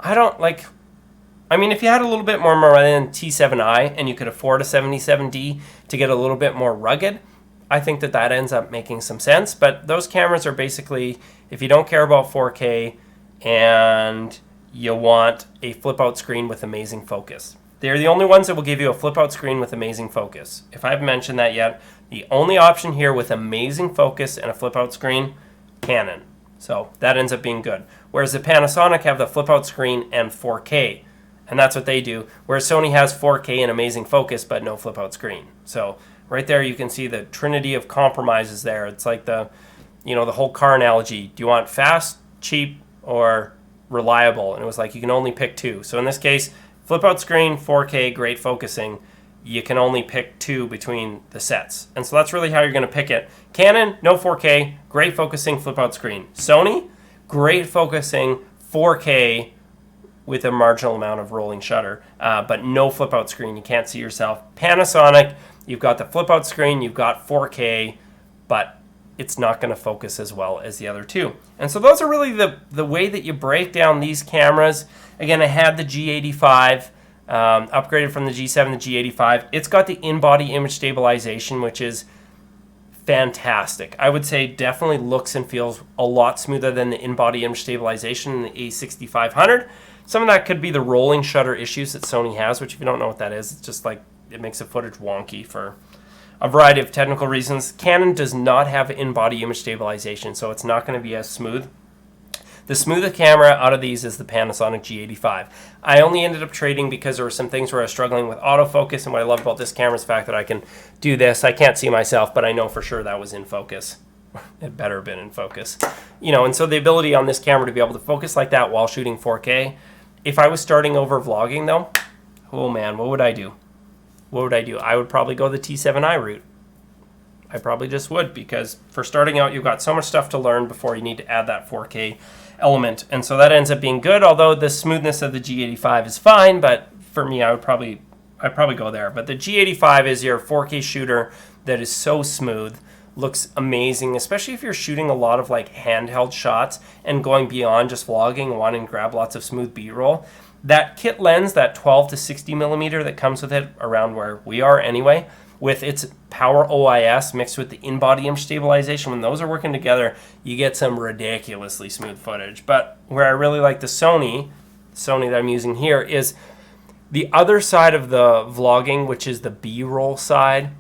If you had a little bit more money than T7i and you could afford a 77D to get a little bit more rugged, I think that ends up making some sense. But those cameras are basically, if you don't care about 4K and you want a flip-out screen with amazing focus. They're the only ones that will give you a flip-out screen with amazing focus. If I haven't mentioned that yet, the only option here with amazing focus and a flip-out screen, Canon. So that ends up being good. Whereas the Panasonic have the flip-out screen and 4K, and that's what they do. Whereas Sony has 4K and amazing focus, but no flip-out screen. So right there you can see the trinity of compromises there. It's like the whole car analogy. Do you want fast, cheap, or reliable? And it was like you can only pick two. So in this case, flip out screen, 4K, great focusing. You can only pick two between the sets. And so that's really how you're going to pick it. Canon, no 4K, great focusing, flip out screen. Sony, great focusing, 4K with a marginal amount of rolling shutter, but no flip out screen. You can't see yourself. Panasonic, you've got the flip out screen, you've got 4K, but it's not going to focus as well as the other two. And so those are really the way that you break down these cameras. Again, I had the G85, upgraded from the G7 to G85. It's got the in-body image stabilization, which is fantastic. I would say definitely looks and feels a lot smoother than the in-body image stabilization in the A6500. Some of that could be the rolling shutter issues that Sony has, which if you don't know what that is, it's just like it makes the footage wonky for a variety of technical reasons. Canon does not have in-body image stabilization, so it's not going to be as smooth. The smoothest camera out of these is the Panasonic G85. I only ended up trading because there were some things where I was struggling with autofocus, and what I love about this camera is the fact that I can do this. I can't see myself, but I know for sure that was in focus. It better have been in focus. And so the ability on this camera to be able to focus like that while shooting 4K. If I was starting over vlogging though, oh man, what would I do? I would probably go the T7i route. I probably just would, because for starting out, you've got so much stuff to learn before you need to add that 4K element. And so that ends up being good, although the smoothness of the G85 is fine, but for me, I'd probably go there. But the G85 is your 4K shooter that is so smooth, looks amazing, especially if you're shooting a lot of like handheld shots and going beyond just vlogging and wanting to grab lots of smooth B-roll. That kit lens, that 12 to 60 millimeter that comes with it, around where we are anyway, with its power OIS mixed with the in-body image stabilization, when those are working together, you get some ridiculously smooth footage. But where I really like the Sony that I'm using here, is the other side of the vlogging, which is the B-roll side.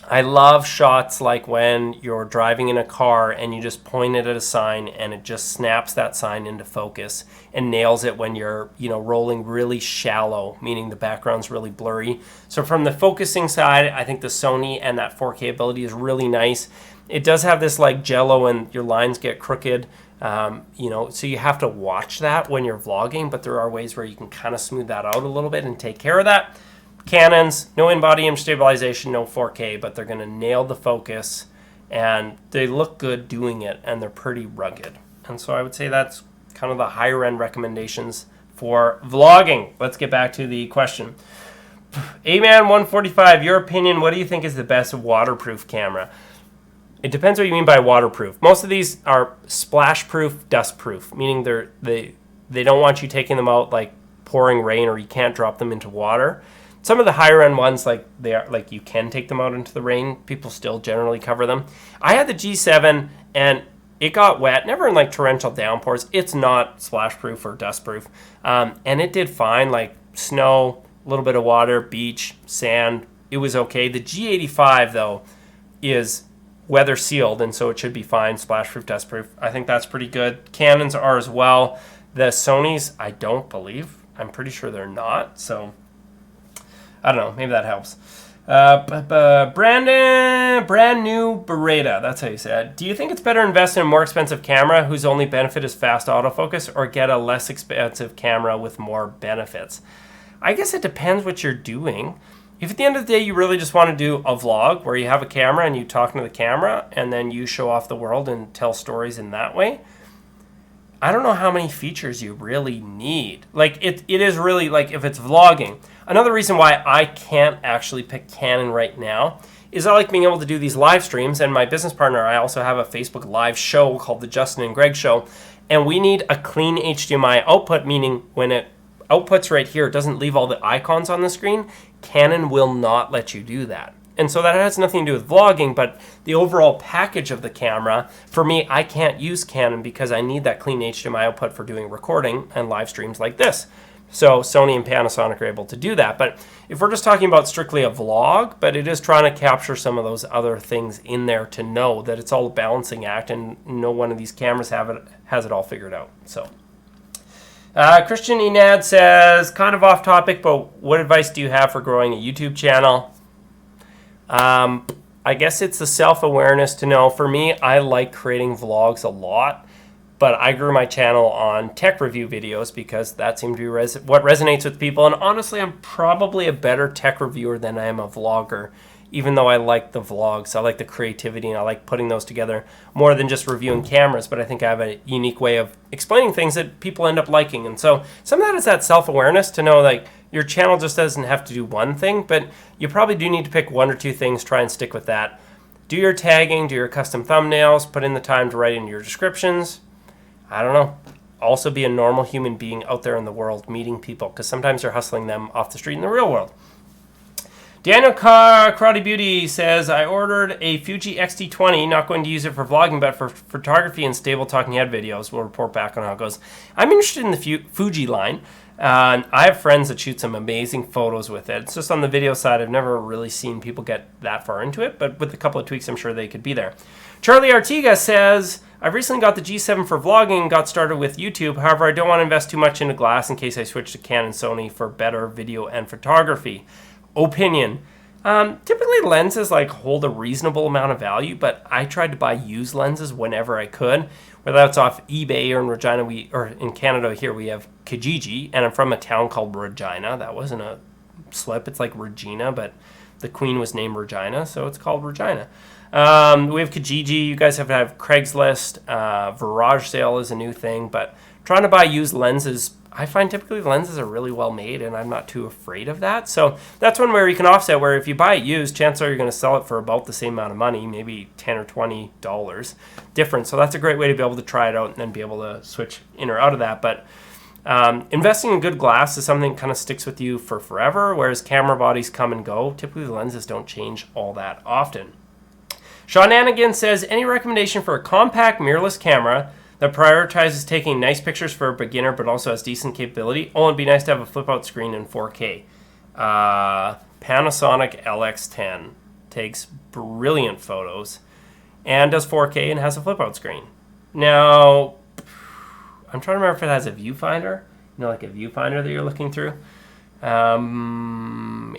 I love shots like when you're driving in a car and you just point it at a sign and it just snaps that sign into focus and nails it when you're, rolling really shallow, meaning the background's really blurry. So from the focusing side, I think the Sony and that 4K ability is really nice. It does have this like jello and your lines get crooked, so you have to watch that when you're vlogging, but there are ways where you can kind of smooth that out a little bit and take care of that. Canons, no in-body image stabilization, no 4K, but they're going to nail the focus, and they look good doing it, and they're pretty rugged. And so I would say that's kind of the higher-end recommendations for vlogging. Let's get back to the question. A-Man145, your opinion, what do you think is the best waterproof camera? It depends what you mean by waterproof. Most of these are splash-proof, dust-proof, meaning they don't want you taking them out like pouring rain, or you can't drop them into water. Some of the higher end ones, you can take them out into the rain. People still generally cover them. I had the G7 and it got wet, never in like torrential downpours. It's not splash proof or dust proof. And it did fine, like snow, a little bit of water, beach, sand. It was okay. The G85 though is weather sealed, and so it should be fine, splash proof, dust proof. I think that's pretty good. Canons are as well. The Sonys, I don't believe. I'm pretty sure they're not, so I don't know. Maybe that helps. Brand new Beretta. That's how you say it. Do you think it's better to invest in a more expensive camera whose only benefit is fast autofocus, or get a less expensive camera with more benefits? I guess it depends what you're doing. If at the end of the day you really just want to do a vlog where you have a camera and you talk into the camera and then you show off the world and tell stories in that way, I don't know how many features you really need. Like, it is really, like, if it's vlogging. Another reason why I can't actually pick Canon right now is I like being able to do these live streams, and my business partner, I also have a Facebook Live show called The Justin and Greg Show, and we need a clean HDMI output, meaning when it outputs right here, it doesn't leave all the icons on the screen. Canon will not let you do that. And so that has nothing to do with vlogging, but the overall package of the camera, for me, I can't use Canon because I need that clean HDMI output for doing recording and live streams like this. So Sony and Panasonic are able to do that. But if we're just talking about strictly a vlog, but it is trying to capture some of those other things in there to know that it's all a balancing act, and no one of these cameras has it all figured out. So Christian Enad says, kind of off topic, but what advice do you have for growing a YouTube channel? I guess it's the self-awareness to know. For me, I like creating vlogs a lot, but I grew my channel on tech review videos because that seemed to be what resonates with people. And honestly, I'm probably a better tech reviewer than I am a vlogger, even though I like the vlogs. I like the creativity, and I like putting those together more than just reviewing cameras, but I think I have a unique way of explaining things that people end up liking. And so some of that is that self-awareness to know, like, your channel just doesn't have to do one thing, but you probably do need to pick one or two things, try and stick with that. Do your tagging, do your custom thumbnails, put in the time to write in your descriptions. I don't know. Also be a normal human being out there in the world meeting people, because sometimes you're hustling them off the street in the real world. Daniel Karate Beauty says, I ordered a Fuji X-T20, not going to use it for vlogging, but for photography and stable talking head videos. We'll report back on how it goes. I'm interested in the Fuji line. I have friends that shoot some amazing photos with it. It's just on the video side, I've never really seen people get that far into it, but with a couple of tweaks, I'm sure they could be there. Charlie Artiga says, I've recently got the G7 for vlogging and got started with YouTube. However, I don't want to invest too much into glass in case I switch to Canon Sony for better video and photography. Opinion. Typically lenses like hold a reasonable amount of value, but I tried to buy used lenses whenever I could, whether that's off eBay or in Regina. Or in Canada here we have Kijiji, and I'm from a town called Regina. That wasn't a slip. It's like Regina, but the queen was named Regina, so it's called Regina. We have Kijiji. You guys have to have Craigslist. Garage sale is a new thing, but trying to buy used lenses, I find typically the lenses are really well made, and I'm not too afraid of that. So that's one where you can offset, where if you buy it used, chances are you're going to sell it for about the same amount of money, maybe $10 or $20 different. So that's a great way to be able to try it out and then be able to switch in or out of that. But investing in good glass is something that kind of sticks with you for forever, whereas camera bodies come and go. Typically the lenses don't change all that often. Sean Anigan says, any recommendation for a compact mirrorless camera that prioritizes taking nice pictures for a beginner but also has decent capability? Oh, it'd be nice to have a flip-out screen in 4K. Panasonic Lx10 takes brilliant photos and does 4K and has a flip-out screen. Now, I'm trying to remember if it has a viewfinder. You know, like a viewfinder that you're looking through.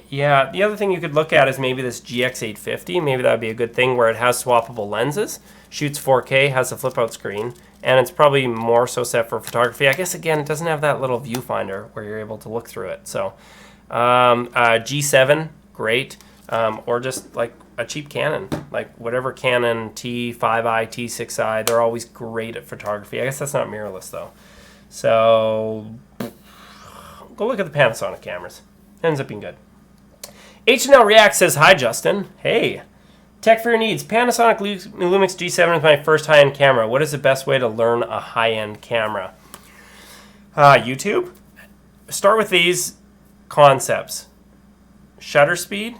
Yeah, the other thing you could look at is maybe this GX850. Maybe that would be a good thing, where it has swappable lenses, shoots 4K, has a flip-out screen, and it's probably more so set for photography. I guess, again, it doesn't have that little viewfinder where you're able to look through it. So G7, great, or just like a cheap Canon, like whatever Canon T5i, T6i, they're always great at photography. I guess that's not mirrorless, though. So go look at the Panasonic cameras. Ends up being good. H&L React says, hi, Justin. Hey. Tech for your needs. Panasonic Lumix G7 is my first high-end camera. What is the best way to learn a high-end camera? YouTube. Start with these concepts. Shutter speed,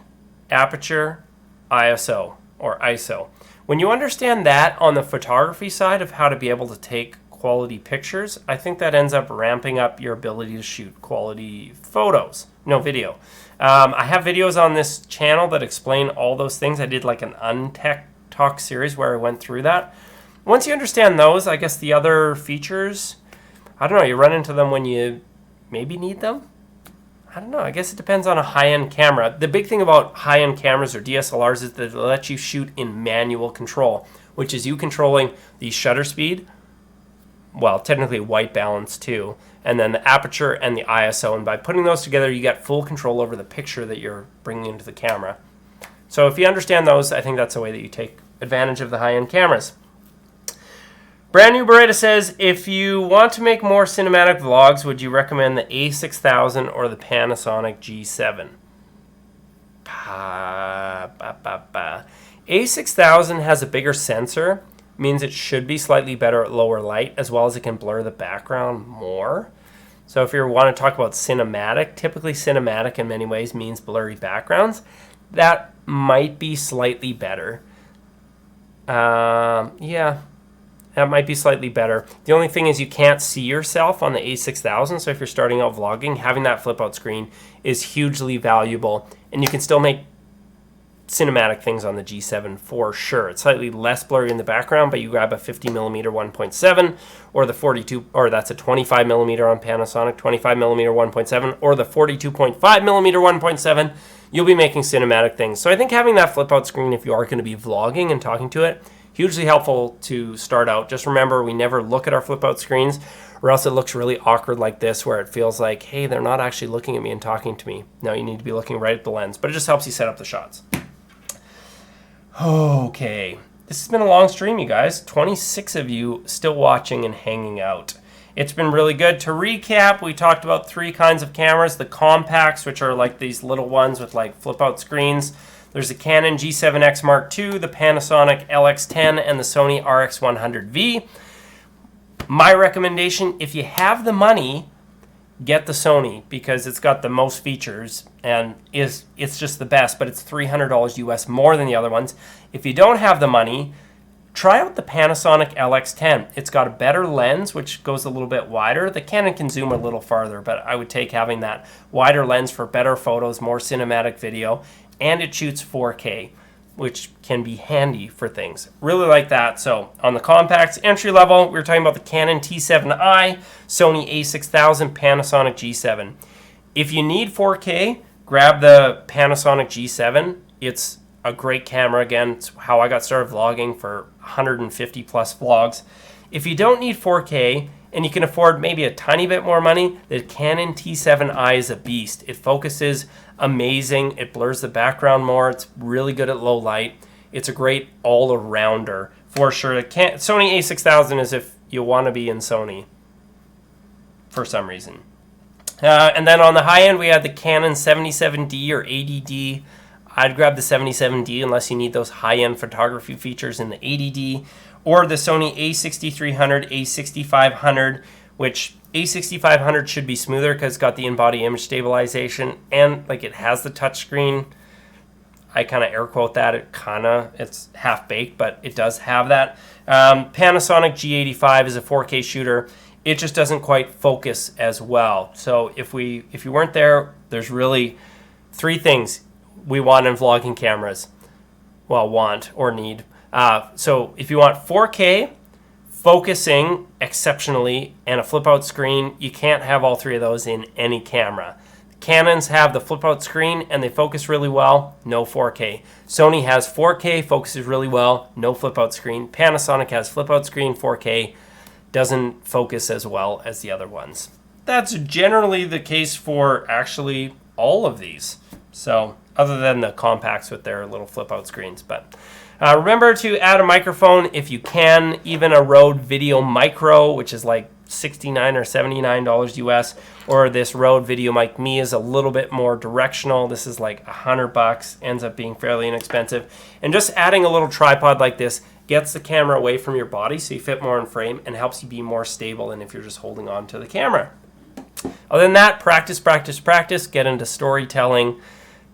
aperture, ISO, or ISO. When you understand that on the photography side of how to be able to take quality pictures, I think that ends up ramping up your ability to shoot quality photos. No, video. I have videos on this channel that explain all those things. I did like an Untech Talk series where I went through that. Once you understand those, I guess the other features, I don't know, you run into them when you maybe need them. I don't know. I guess it depends on a high-end camera. The big thing about high-end cameras or DSLRs is that they let you shoot in manual control, which is you controlling the shutter speed, well, technically white balance too, and then the aperture and the ISO. And by putting those together, you get full control over the picture that you're bringing into the camera. So if you understand those, I think that's the way that you take advantage of the high-end cameras. Brand New Beretta says, if you want to make more cinematic vlogs, would you recommend the A6000 or the Panasonic G7? A6000 has a bigger sensor, means it should be slightly better at lower light, as well as it can blur the background more. So if you want to talk about cinematic, typically cinematic in many ways means blurry backgrounds. That might be slightly better. Yeah, that might be slightly better. The only thing is you can't see yourself on the A6000, so if you're starting out vlogging, having that flip out screen is hugely valuable, and you can still make cinematic things on the G7 for sure. It's slightly less blurry in the background, but you grab a 50mm 1.7 or the 42, or that's a 25mm on Panasonic, 25mm 1.7 or the 42.5mm 1.7, you'll be making cinematic things. So I think having that flip out screen, if you are going to be vlogging and talking to it, hugely helpful to start out. Just remember, we never look at our flip out screens, or else it looks really awkward like this, where it feels like, hey, they're not actually looking at me and talking to me. No, you need to be looking right at the lens, but it just helps you set up the shots. Okay, this has been a long stream, you guys. 26 of you still watching and hanging out. It's been really good. To recap, we talked about 3 kinds of cameras. The compacts, which are like these little ones with like flip out screens. There's the Canon G7x Mark II, the Panasonic Lx10, and the Sony RX100V. My recommendation, if you have the money, get the Sony, because it's got the most features and it's just the best, but it's $300 US more than the other ones. If you don't have the money, try out the Panasonic Lx10. It's got a better lens, which goes a little bit wider. The Canon can zoom a little farther, but I would take having that wider lens for better photos, more cinematic video, and it shoots 4K, which can be handy for things. Really like that. So on the compacts, entry level, we were talking about the Canon T7i, Sony A6000, Panasonic G7. If you need 4K, grab the Panasonic G7. It's a great camera. Again, it's how I got started vlogging for 150 plus vlogs. If you don't need 4K and you can afford maybe a tiny bit more money, the Canon T7i is a beast. It focuses amazing. It blurs the background more. It's really good at low light. It's a great all-arounder for sure. Sony A6000 is if you want to be in Sony for some reason. And then on the high end, we had the Canon 77D or 80D. I'd grab the 77D unless you need those high-end photography features in the 80D, or the Sony A6300, A6500, which A6500 should be smoother because it's got the in-body image stabilization and like it has the touchscreen. I kind of air quote that. It's half-baked, but it does have that. Panasonic G85 is a 4K shooter. It just doesn't quite focus as well. So if you weren't there, there's really 3 things we want in vlogging cameras. Well, want or need. So if you want 4K, focusing exceptionally, and a flip-out screen, you can't have all 3 of those in any camera. Canons have the flip-out screen and they focus really well, no 4K. Sony has 4K, focuses really well, no flip-out screen. Panasonic has flip-out screen, 4K, doesn't focus as well as the other ones. That's generally the case for actually all of these. So other than the compacts with their little flip-out screens. But remember to add a microphone if you can, even a Rode Video Micro, which is like $69 or $79 US, or this Rode Video Mic Me is a little bit more directional. This is like $100, ends up being fairly inexpensive. And just adding a little tripod like this gets the camera away from your body so you fit more in frame and helps you be more stable than if you're just holding on to the camera. Other than that, practice, practice, practice, get into storytelling.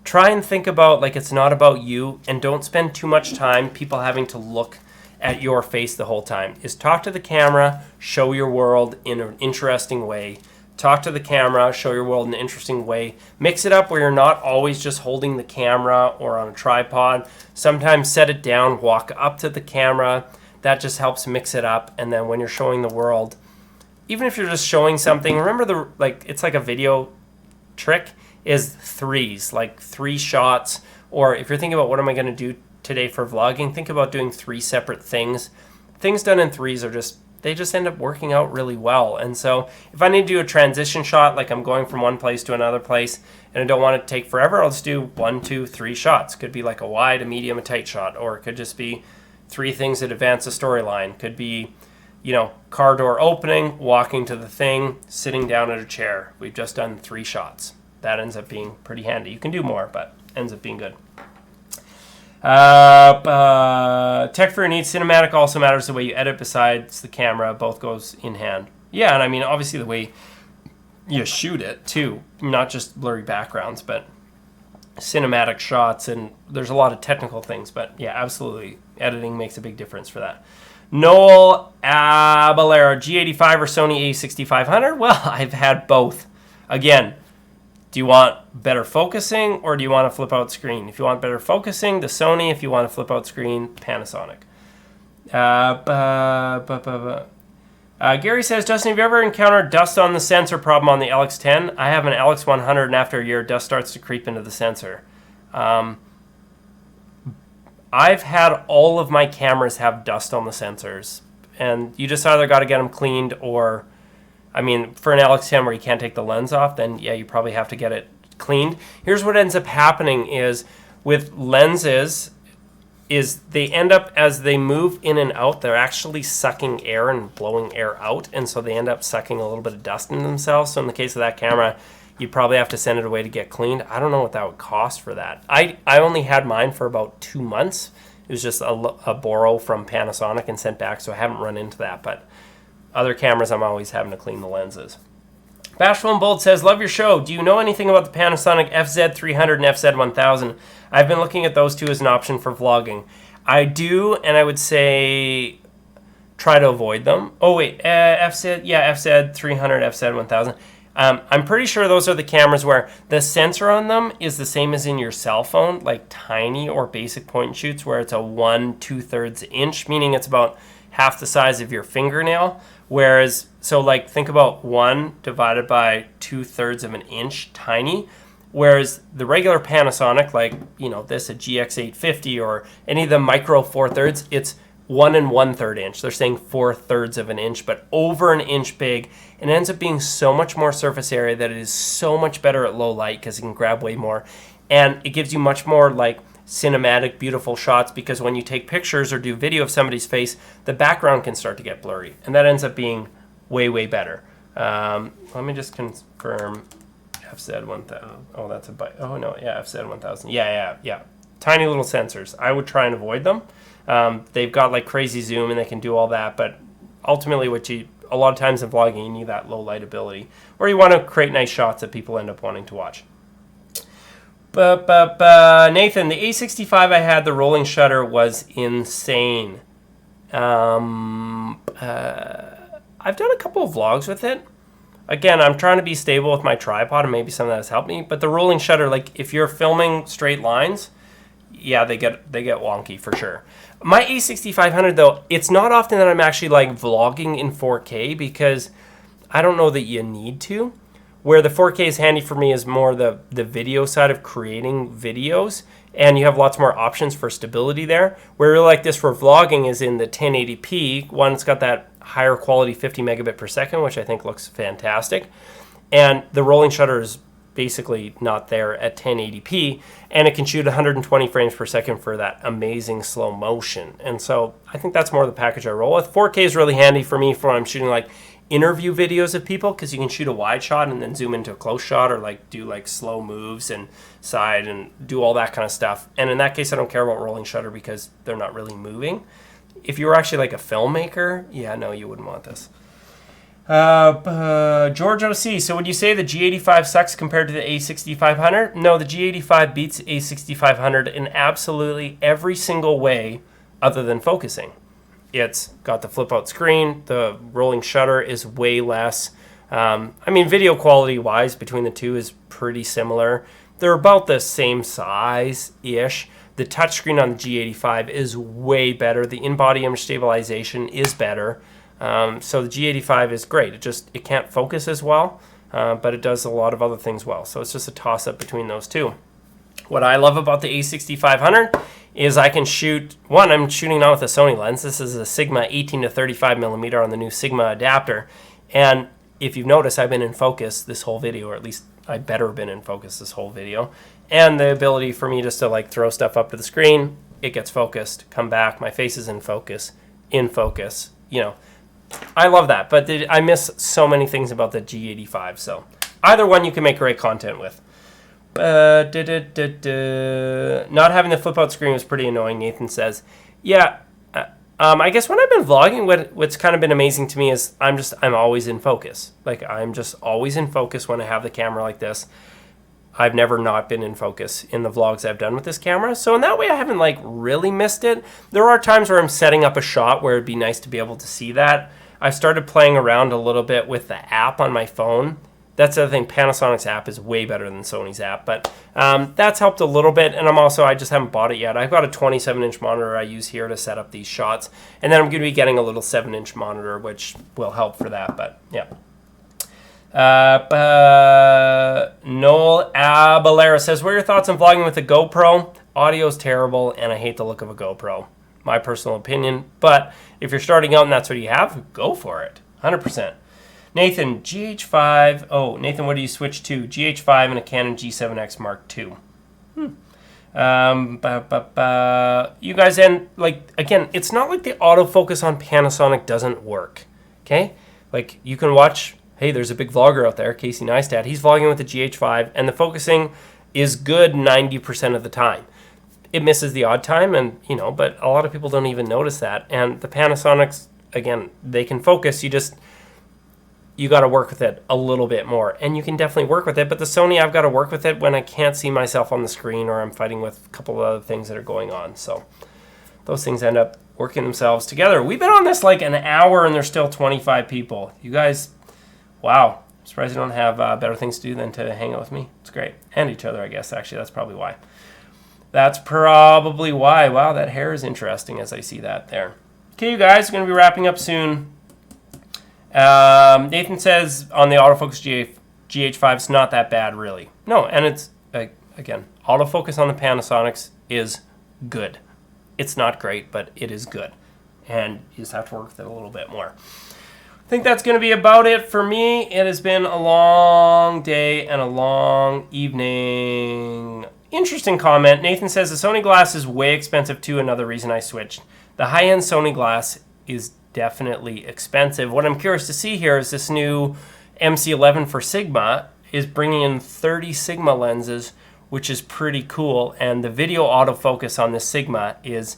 Try and think about like it's not about you, and don't spend too much time people having to look at your face the whole time. Is talk to the camera, show your world in an interesting way. Talk to the camera, show your world in an interesting way. Mix it up where you're not always just holding the camera or on a tripod. Sometimes set it down, walk up to the camera. That just helps mix it up. And then when you're showing the world, even if you're just showing something, remember it's like a video trick is 3s, like 3 shots. Or if you're thinking about what am I going to do today for vlogging, think about doing 3 separate things. Things done in 3s are just they just end up working out really well. And so if I need to do a transition shot, like I'm going from one place to another place and I don't want it to take forever, I'll just do 1, 2, 3 shots. Could be like a wide, a medium, a tight shot, or it could just be 3 things that advance a storyline. Could be, you know, car door opening, walking to the thing, sitting down at a chair. We've just done 3 shots. That ends up being pretty handy. You can do more, but ends up being good. Tech for your needs, cinematic also matters the way you edit besides the camera. Both goes in hand. Yeah, and I mean, obviously the way you shoot it too, not just blurry backgrounds, but cinematic shots, and there's a lot of technical things, but yeah, absolutely. Editing makes a big difference for that. Noel Abelera, G85 or Sony A6500? Well, I've had both. Again, do you want better focusing or do you want a flip out screen? If you want better focusing, the Sony. If you want a flip out screen, Panasonic. Gary says, Justin, have you ever encountered dust on the sensor problem on the LX10? I have an LX100 and after a year, dust starts to creep into the sensor. I've had all of my cameras have dust on the sensors, and you just either got to get them cleaned or, I mean, for an LX10 where you can't take the lens off, then yeah, you probably have to get it cleaned. Here's what ends up happening is with lenses is they end up, as they move in and out, they're actually sucking air and blowing air out, and so they end up sucking a little bit of dust into themselves. So in the case of that camera, you'd probably have to send it away to get cleaned. I don't know what that would cost for that. I only had mine for about 2 months. It was just a borrow from Panasonic and sent back, so I haven't run into that. But other cameras, I'm always having to clean the lenses. Bashful and Bold says, love your show. Do you know anything about the Panasonic FZ300 and FZ1000? I've been looking at those two as an option for vlogging. I do, and I would say try to avoid them. Oh, wait, FZ300, FZ1000. I'm pretty sure those are the cameras where the sensor on them is the same as in your cell phone, like tiny or basic point and shoots, where it's a 1/2 inch, meaning it's about half the size of your fingernail. Whereas, so like think about 1 divided by 2/3 of an inch, tiny. Whereas the regular Panasonic, like, you know, this, a GX850 or any of the micro 4/3, it's 1 1/3 inch. They're saying 4/3 of an inch, but over an inch big. It ends up being so much more surface area that it is so much better at low light because it can grab way more. And it gives you much more like cinematic, beautiful shots, because when you take pictures or do video of somebody's face, the background can start to get blurry. And that ends up being way, way better. Let me just confirm FZ1000. Oh, that's a byte. Oh, no, yeah, FZ1000. Yeah. Tiny little sensors. I would try and avoid them. They've got like crazy zoom and they can do all that, but ultimately a lot of times in vlogging you need that low light ability, or you want to create nice shots that people end up wanting to watch. Nathan, the A65 I had, the rolling shutter was insane. I've done a couple of vlogs with it. Again, I'm trying to be stable with my tripod, and maybe some of that has helped me, but the rolling shutter, like if you're filming straight lines, yeah, they get wonky for sure. My A6500 though, it's not often that I'm actually like vlogging in 4K because I don't know that you need to. Where the 4K is handy for me is more the video side of creating videos, and you have lots more options for stability there. Where really like this for vlogging is in the 1080p. One, it's got that higher quality 50 megabit per second, which I think looks fantastic. And the rolling shutter is basically not there at 1080p, and it can shoot 120 frames per second for that amazing slow motion. And so I think that's more the package I roll with. 4K is really handy for me for when I'm shooting like interview videos of people, because you can shoot a wide shot and then zoom into a close shot, or like do like slow moves and side and do all that kind of stuff. And in that case, I don't care about rolling shutter because they're not really moving. If you were actually like a filmmaker, yeah, no, you wouldn't want this. George OC, so would you say the G85 sucks compared to the A6500? No, the G85 beats A6500 in absolutely every single way other than focusing. It's got the flip out screen, the rolling shutter is way less. I mean, video quality wise between the two is pretty similar. They're about the same size-ish. The touchscreen on the G85 is way better. The in-body image stabilization is better. So the G85 is great. It can't focus as well, but it does a lot of other things well. So it's just a toss-up between those two. What I love about the A6500 is I can shoot, one, I'm shooting now with a Sony lens. This is a Sigma 18 to 35 millimeter on the new Sigma adapter. And if you've noticed, I've been in focus this whole video, or at least I better have been in focus this whole video. And the ability for me just to like throw stuff up to the screen, it gets focused, come back, my face is in focus, you know. I love that, but I miss so many things about the G85, so either one you can make great content with. Not having the flip out screen was pretty annoying, Nathan says. Yeah, I guess when I've been vlogging, what's kind of been amazing to me is I'm always in focus. Like, I'm just always in focus when I have the camera like this. I've never not been in focus in the vlogs I've done with this camera. So in that way, I haven't like really missed it. There are times where I'm setting up a shot where it'd be nice to be able to see that. I've started playing around a little bit with the app on my phone. That's the other thing, Panasonic's app is way better than Sony's app, but that's helped a little bit. And I just haven't bought it yet. I've got a 27-inch monitor I use here to set up these shots. And then I'm going to be getting a little 7-inch monitor, which will help for that, but yeah. Noel Abalera says, what are your thoughts on vlogging with a GoPro? Audio's terrible, and I hate the look of a GoPro. My personal opinion, but if you're starting out and that's what you have, go for it, 100%. Nathan, GH5, oh, Nathan, what do you switch to? GH5 and a Canon G7x Mark II. You guys, and like, again, it's not like the autofocus on Panasonic doesn't work, okay? Like, you can watch, hey, there's a big vlogger out there, Casey Neistat. He's vlogging with the GH5, and the focusing is good 90% of the time. It misses the odd time, and but a lot of people don't even notice that. And the Panasonics, again, they can focus. You got to work with it a little bit more, and you can definitely work with it. But the Sony, I've got to work with it when I can't see myself on the screen or I'm fighting with a couple of other things that are going on. So those things end up working themselves together. We've been on this like an hour, and there's still 25 people. You guys. Wow, I'm surprised you don't have better things to do than to hang out with me. It's great. And each other, I guess, actually. That's probably why. Wow, that hair is interesting as I see that there. Okay, you guys, we're going to be wrapping up soon. Nathan says on the autofocus GH5, it's not that bad, really. No, and it's, again, autofocus on the Panasonics is good. It's not great, but it is good. And you just have to work with it a little bit more. I think that's going to be about it for me. It has been a long day and a long evening. Interesting comment. Nathan says the Sony glass is way expensive too. Another reason I switched. The high-end Sony glass is definitely expensive. What I'm curious to see here is this new MC11 for Sigma is bringing in 30 Sigma lenses, which is pretty cool. And the video autofocus on this Sigma is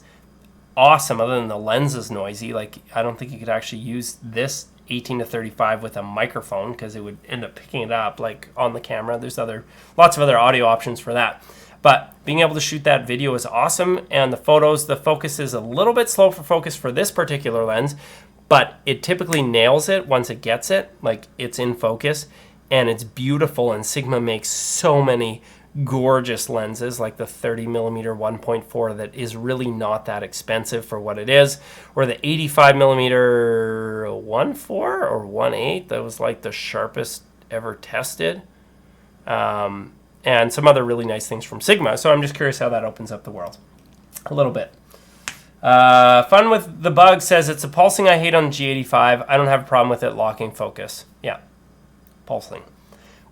awesome. Other than the lens is noisy, like I don't think you could actually use this 18 to 35 with a microphone because it would end up picking it up like on the camera. There's lots of other audio options for that. But being able to shoot that video is awesome, and the focus is a little bit slow for focus for this particular lens, but it typically nails it once it gets it, like it's in focus, and it's beautiful, and Sigma makes so many gorgeous lenses, like the 30mm 1.4 that is really not that expensive for what it is, or the 85mm 1.4 or 1.8 that was like the sharpest ever tested. And some other really nice things from Sigma. So I'm just curious how that opens up the world a little bit. Fun with the Bug says it's the pulsing I hate on the G85. I don't have a problem with it locking focus. Yeah, pulsing.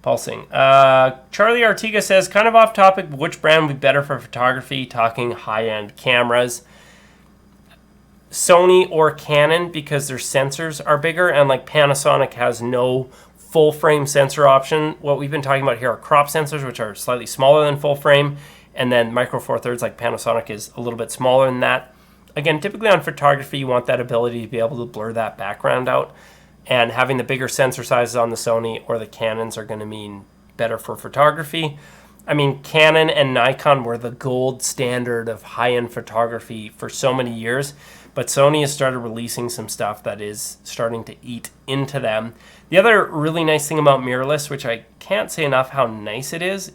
Charlie Artiga says, kind of off topic, but which brand would be better for photography, talking high-end cameras? Sony or Canon, because their sensors are bigger, and like Panasonic has no full frame sensor option. What we've been talking about here are crop sensors, which are slightly smaller than full frame, and then micro four thirds like Panasonic is a little bit smaller than that. Again, typically on photography, you want that ability to be able to blur that background out, and having the bigger sensor sizes on the Sony or the Canons are going to mean better for photography. I mean, Canon and Nikon were the gold standard of high-end photography for so many years, but Sony has started releasing some stuff that is starting to eat into them. The other really nice thing about mirrorless, which I can't say enough how nice it is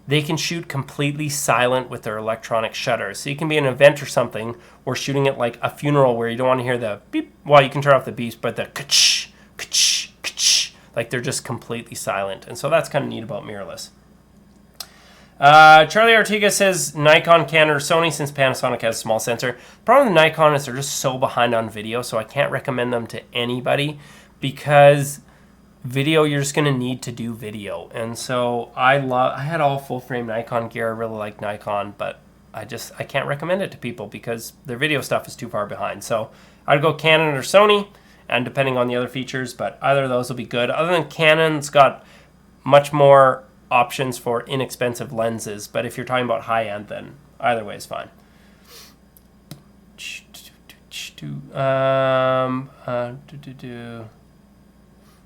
they can shoot completely silent with their electronic shutter. So you can be at an event or something, or shooting at like a funeral where you don't want to hear the beep. Well, you can turn off the beeps, but the ka-ch, ka-ch, ka-ch, like they're just completely silent. And so that's kind of neat about mirrorless. Charlie Ortega says Nikon, Canon, or Sony since Panasonic has a small sensor. The problem with Nikon is they're just so behind on video, so I can't recommend them to anybody because video, you're just going to need to do video. And so I had all full frame Nikon gear. I really like Nikon, but I can't recommend it to people because their video stuff is too far behind. So I'd go Canon or Sony, and depending on the other features, but either of those will be good. Other than Canon's got much more options for inexpensive lenses, but if you're talking about high end, then either way is fine.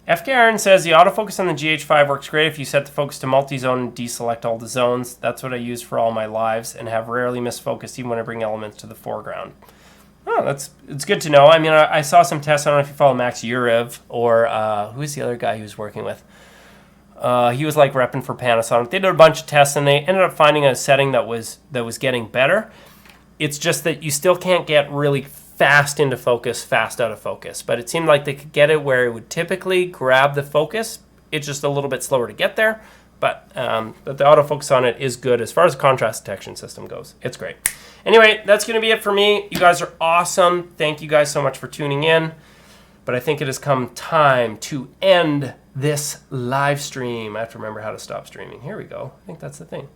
FK Iron says the autofocus on the GH5 works great if you set the focus to multi-zone and deselect all the zones. That's what I use for all my lives and have rarely missed focus even when I bring elements to the foreground. Oh, it's good to know. I mean, I saw some tests. I don't know if you follow Max Urev or who's the other guy he was working with. He was like repping for Panasonic. They did a bunch of tests and they ended up finding a setting that was getting better. It's just that you still can't get really fast into focus, fast out of focus. But it seemed like they could get it where it would typically grab the focus. It's just a little bit slower to get there. But the autofocus on it is good as far as the contrast detection system goes. It's great. Anyway, that's going to be it for me. You guys are awesome. Thank you guys so much for tuning in. But I think it has come time to end this live stream. I have to remember how to stop streaming. Here we go. I think that's the thing.